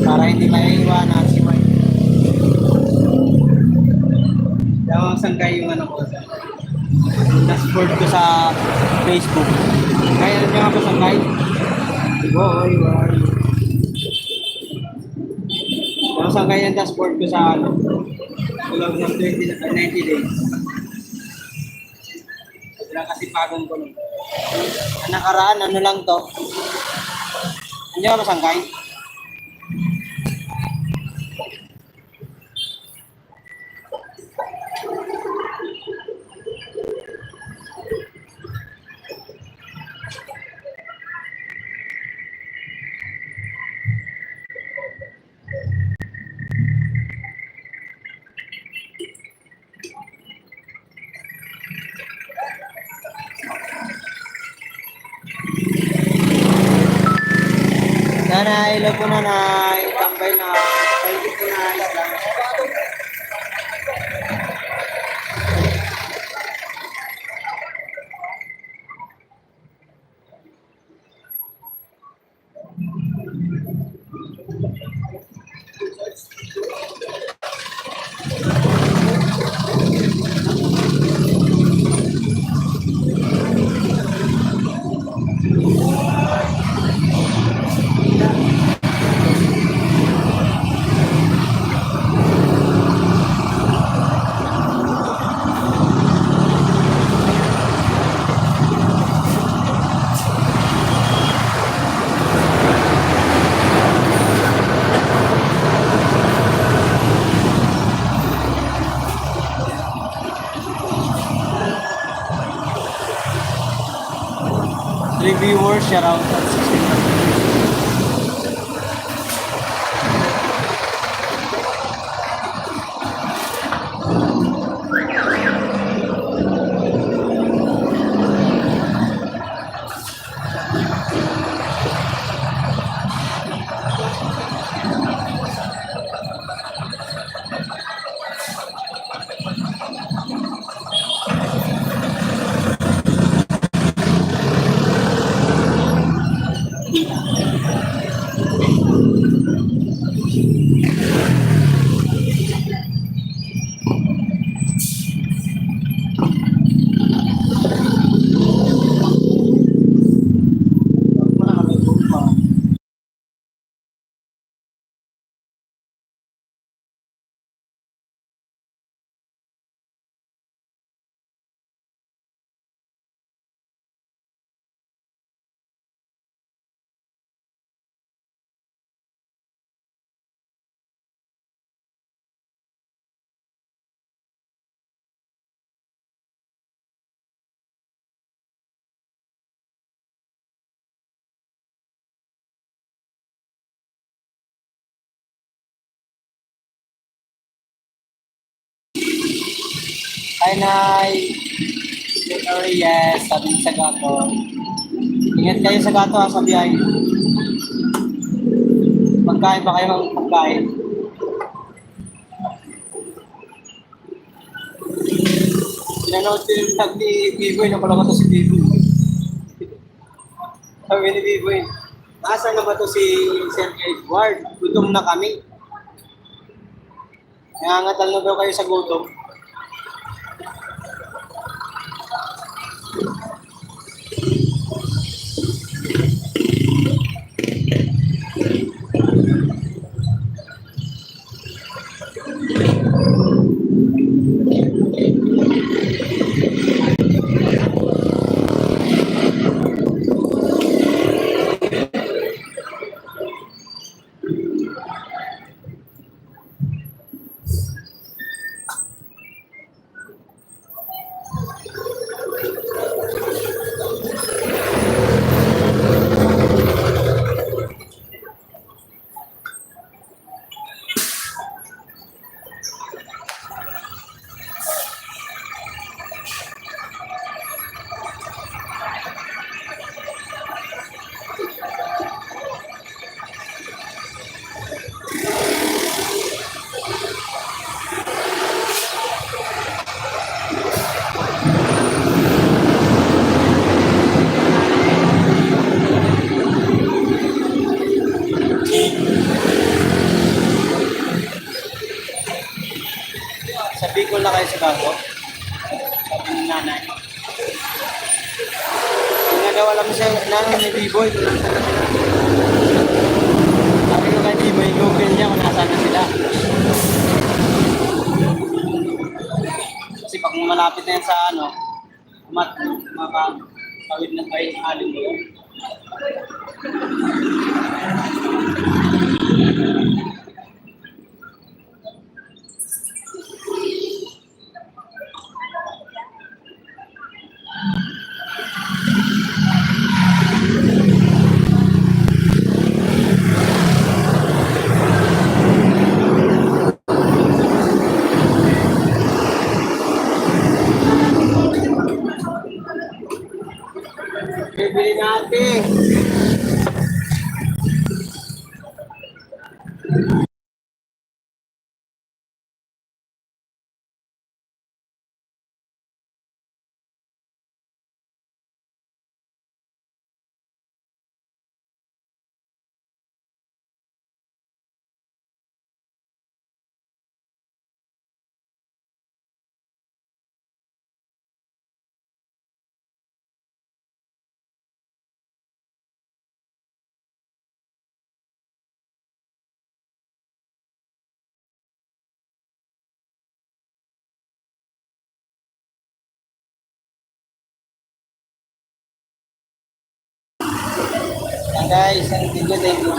Para hindi maiiwanan si YT. Daw sangkay yung ano ko. Dashboard ko sa Facebook. Kaya alam niyo nga ba sangkay? Boy. Saan kaya yung dashboard ko sa ano? Tulog ng 90 days. Wala kasi pagong ko nun. Ang nakaraan, ano lang to? Hindi ako masangkay. Nanay, hello po nanay. Tambay na. Thank you po nanay. Salamat. Reviewers, shout out at 16%. Hi, Nay. Victor, yes. Sabi sa gato. Ingat kayo sa gato ha, sa biyahe. Pagkain ba kayo ng pagkain? Pinanood ko yung tag ni Biboy. Napala ko to si Biboy. Sabi ni Biboy, asa na ba to si Sir Edward? Gutom na kami. Nangangatal na daw kayo sa gutom. Sa Bicol na kayo sa gato. Sabi ni nanay. Yung nga daw alam siya, nanay ni Biboy. Sabi ko kay Biboy, Google niya kung nasaan na sila. Kasi pag malapit na yan sa ano, makakawid na tayo alin mo. Bibili natin. Yan guys, thank you, thank you.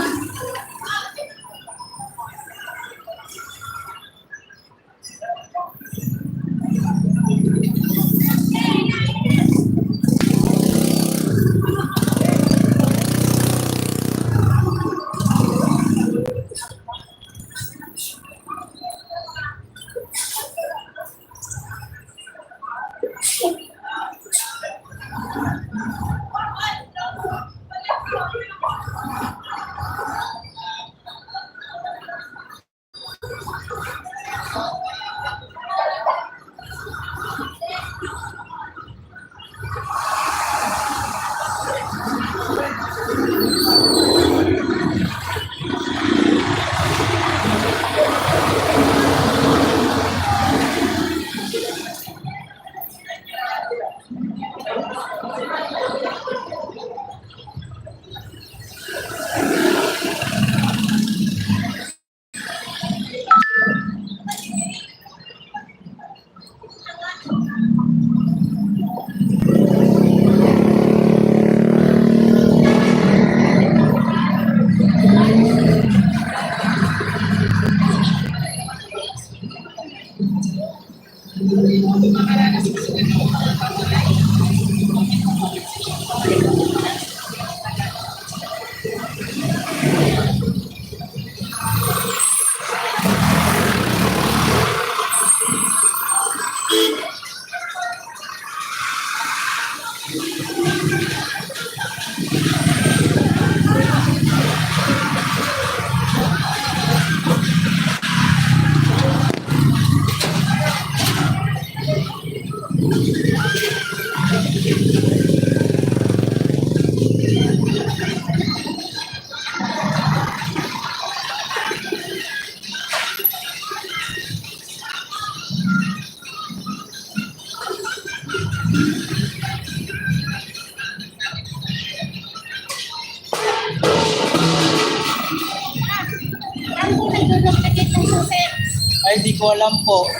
Ay, di ko alam po.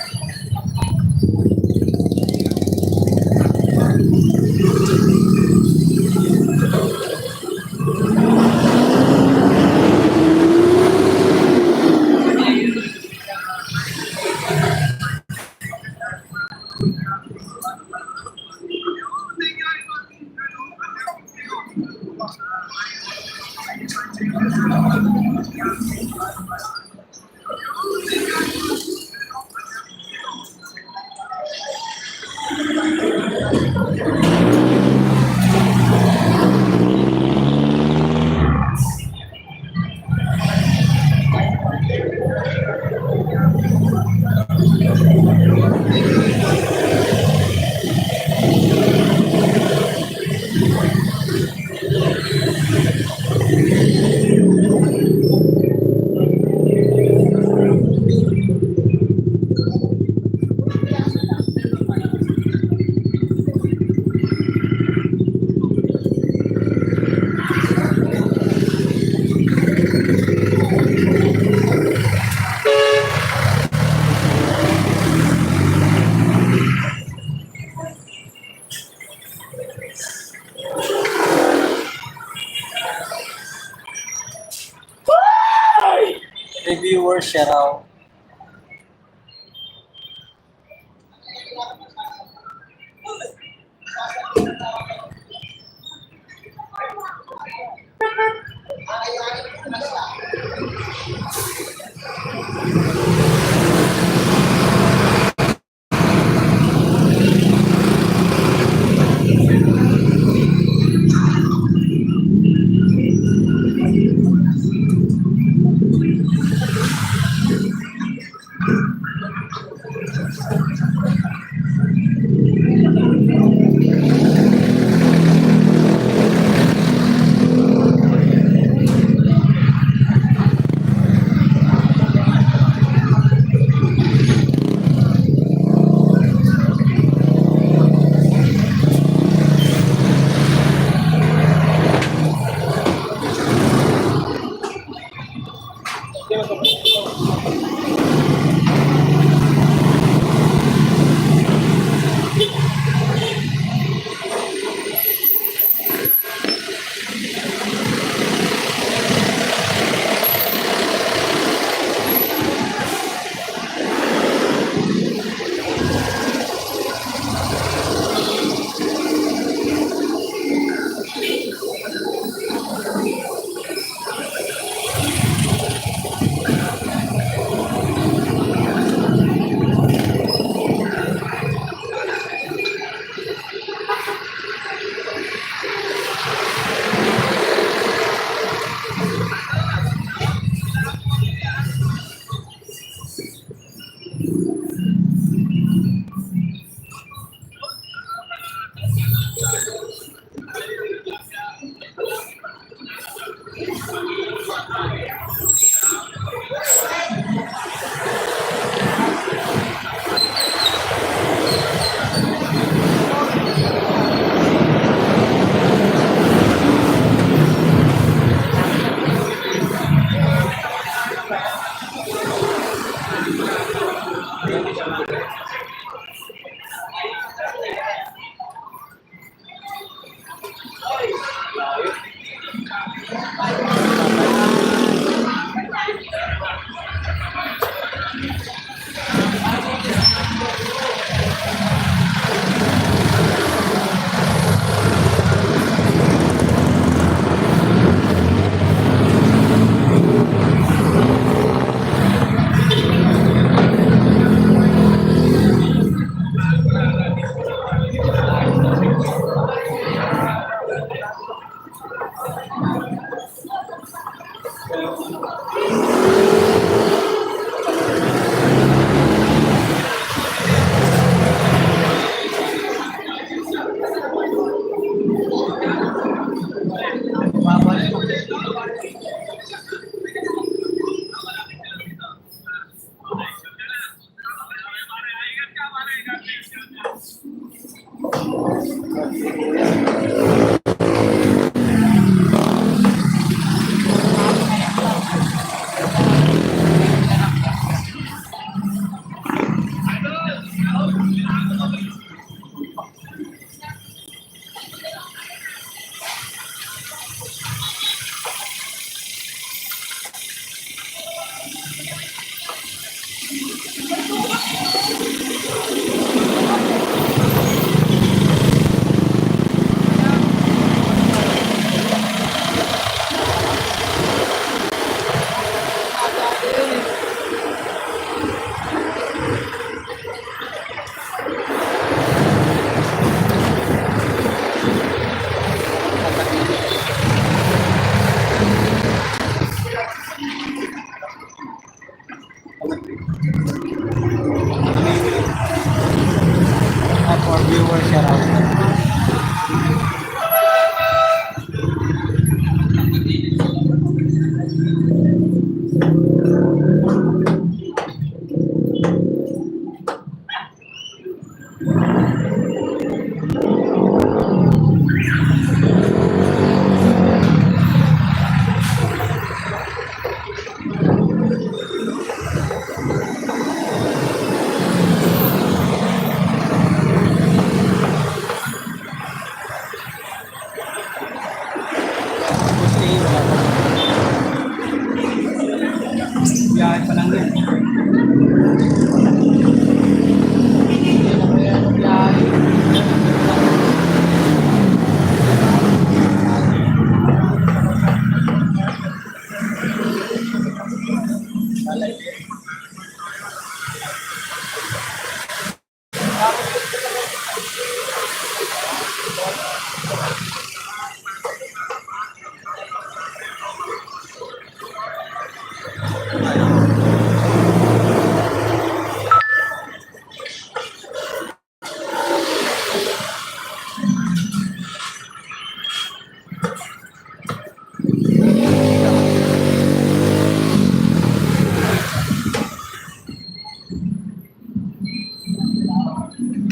Reviewer siya raw.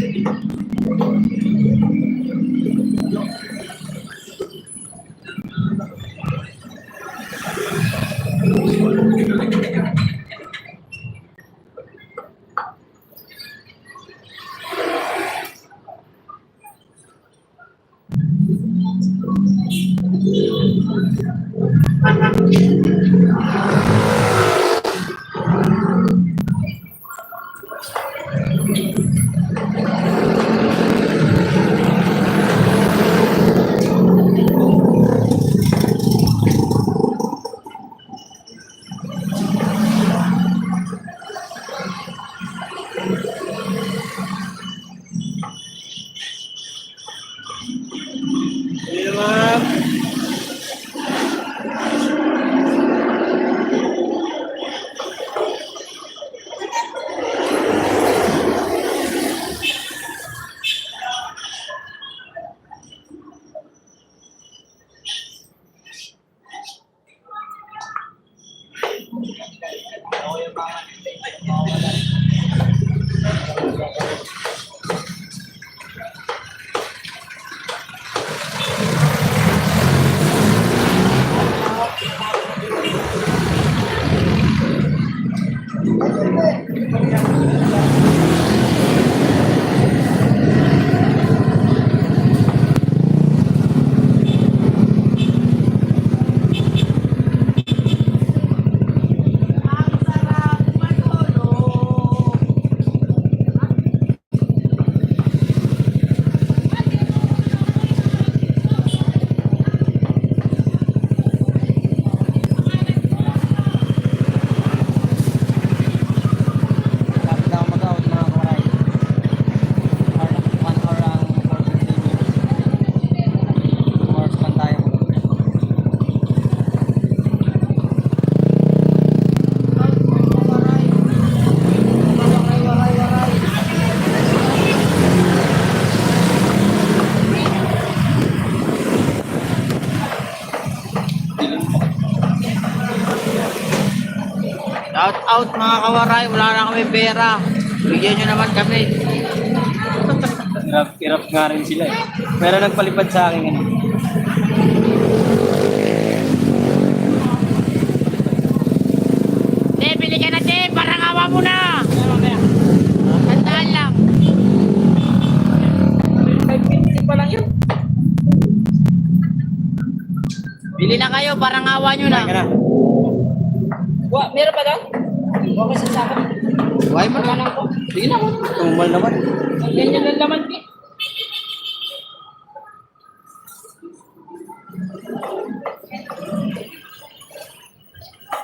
Hello, ma'am. Lapit na ako mag-out mga kawaray. 1 hour ang 43 minutes. 2 hours lang tayo. Shout out mga kawaray, wala na kami pera. Bigyan nyo naman kami. Hirap nga rin sila eh. Pero nagpalipad sa akin ano. Te, bili ka na te, parang awa mo na. Tandaan lang. 550 pa lang yun. Bili na kayo, parang awa nyo na. Kumain ka na. Meron pa lang? Okay sa akin. Huwag mo na. Ko. Sige na, kunin mo. Tumal naman. Ganyan lang laman, Pi.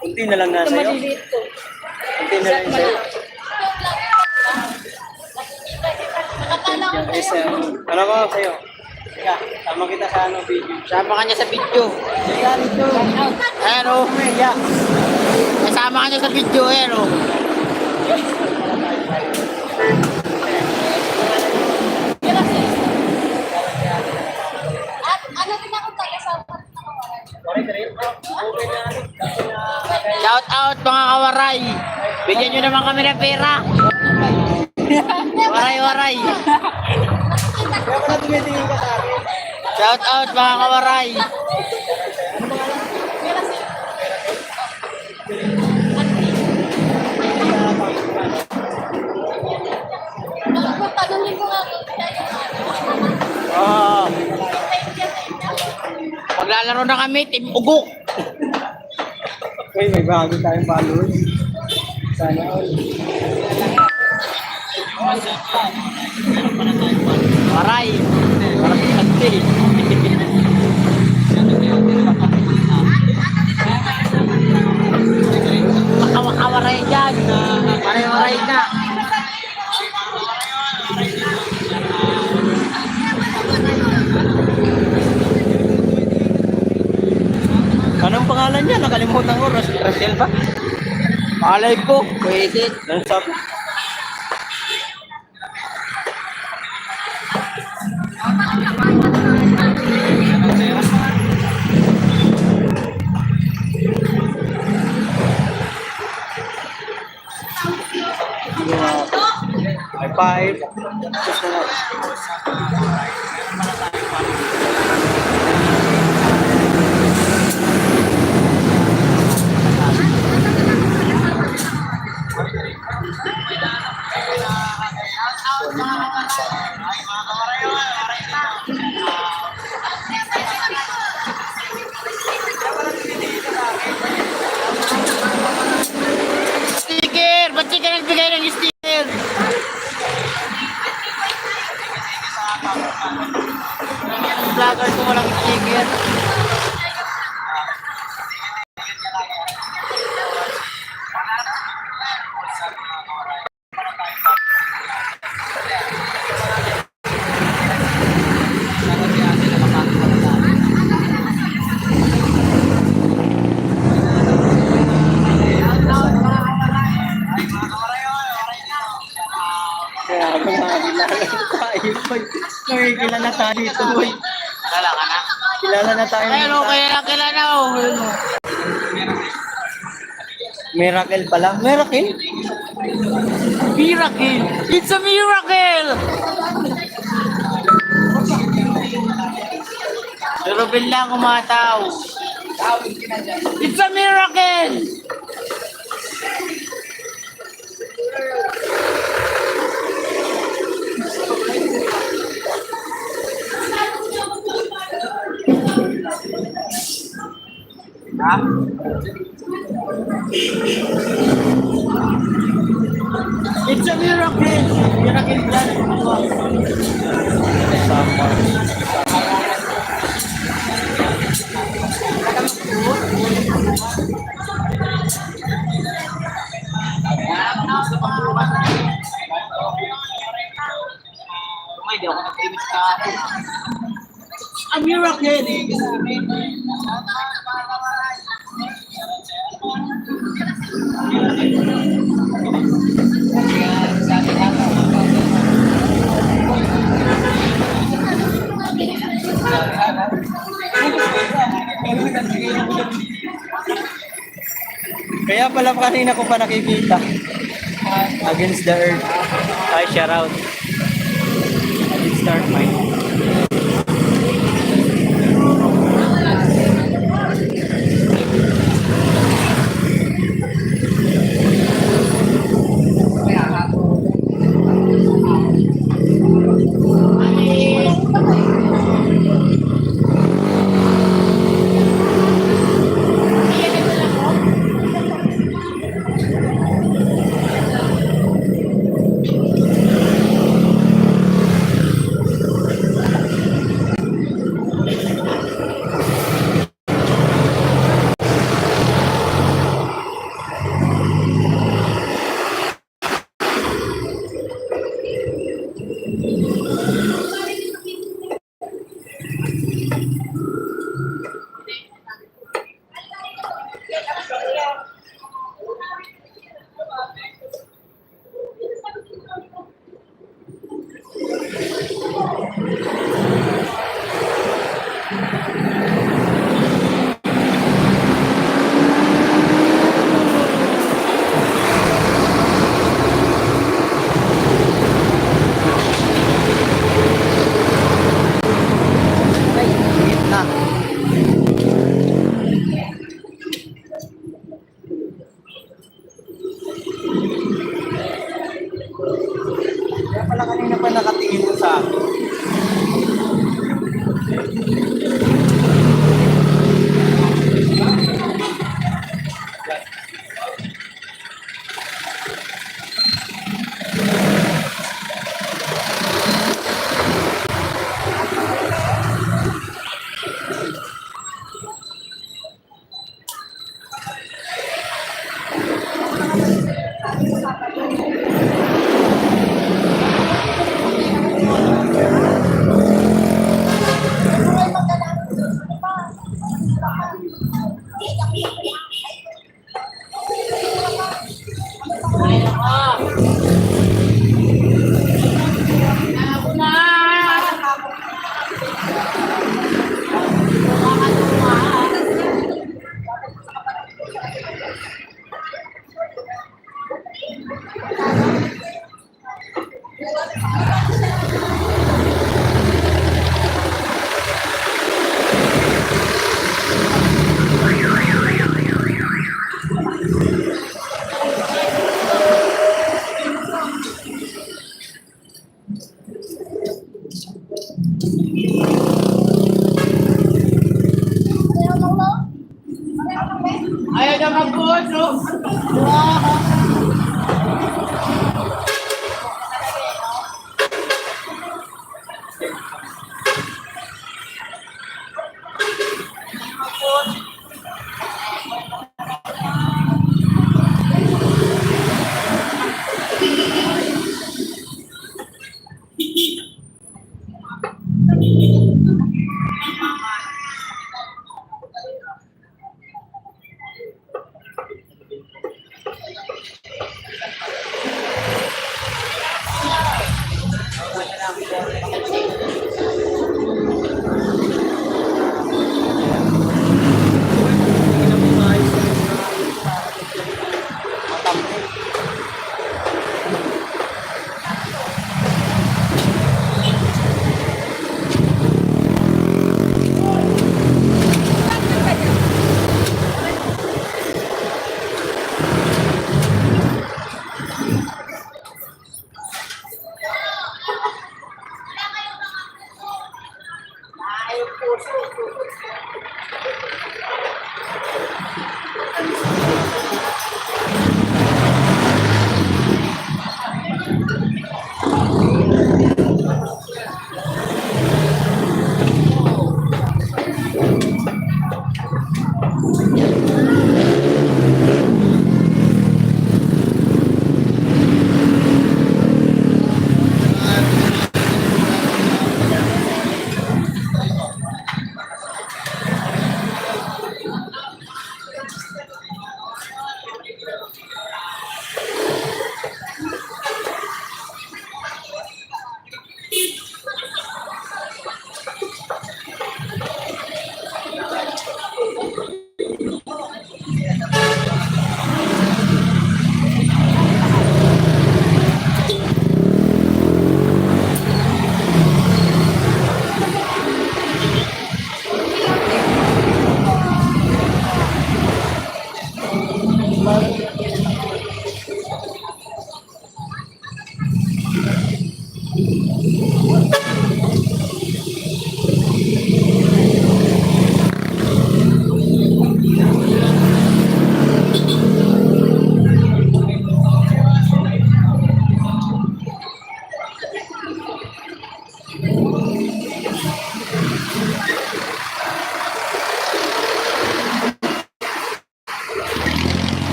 Kunti na lang nasa Ito iyo. maliliit to. Kunti na lang sa'yo. Yung isa, ano ko sa'yo? Teka, tama kita sa ano video. Sama ka niya sa video. Yan ito. Ayan o. Kasama ka niya sa video, ayan o. Ano din ako tayo sa Shout out mga kawaray. Bigyan nyo naman kami ng pera. Waray. Kaya pala tumitingin ka sa akin. Shout out mga kawaray. Tanungin ko nga Oo. Maglalaro na kami, Team Ugok. Uy, may bago tayong followers. Sana all. Waray. Parang santi. Makawaray dyan. Waray na. Anong pangalan niya? Nakalimutan ko. Rachel ba? Palay ko. Pwede. Ano sabi? May pahit. Gusto na. Sticker! Ba't di ka nagbigay ng sticker? Vlogger ko walang sticker. Kaya ako nakakilala tayo, boy. Nakikilala tayo dito, boy. Wala ka na. Kilala na tayo. Ayun o, kaya na o. Miracle pala. Miracle? Miracle! It's a miracle! Durubin lang kumataw. It's a miracle! It's a miracle! Miracle plan. Hindi ako nag-finish ka. A miracle! Kaya pala kanina ko pa nakikita. Against the Earth. Ay, shout out. Against the Earth, mine. Kaya pala kanina pa nakatingin ko sa akin.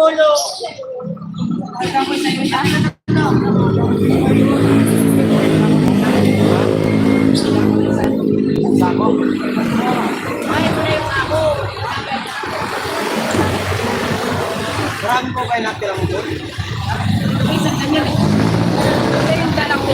ulo. Marami po kayo nakitira mo doon. Isang ganyan eh. Ito yung dalang ko.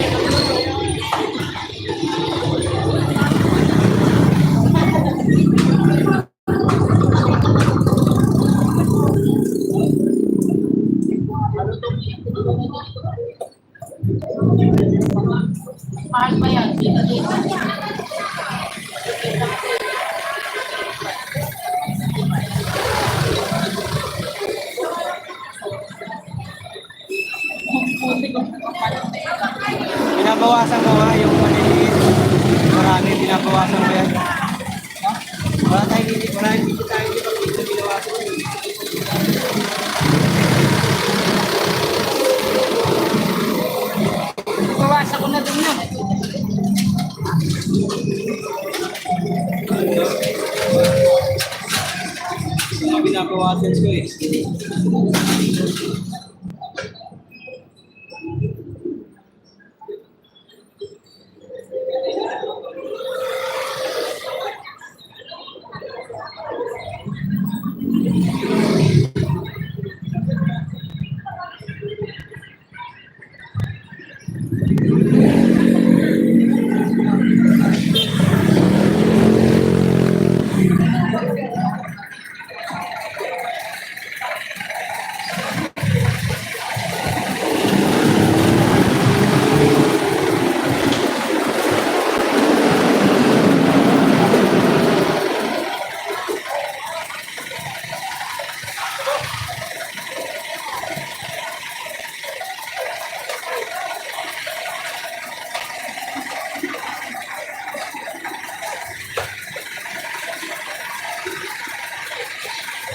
Mahal pa yan. Binabawasan mo nga yung maliliit. Marami, binabawasan mo yan. Wala tayong hindi, wala hindi tayo dito binawasan. Bawasan ko na din yan. Mga binabawasan ko eh.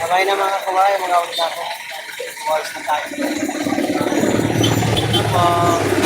Sabay na mga kawain, mga ulit ako. Boys na tayo. Ako.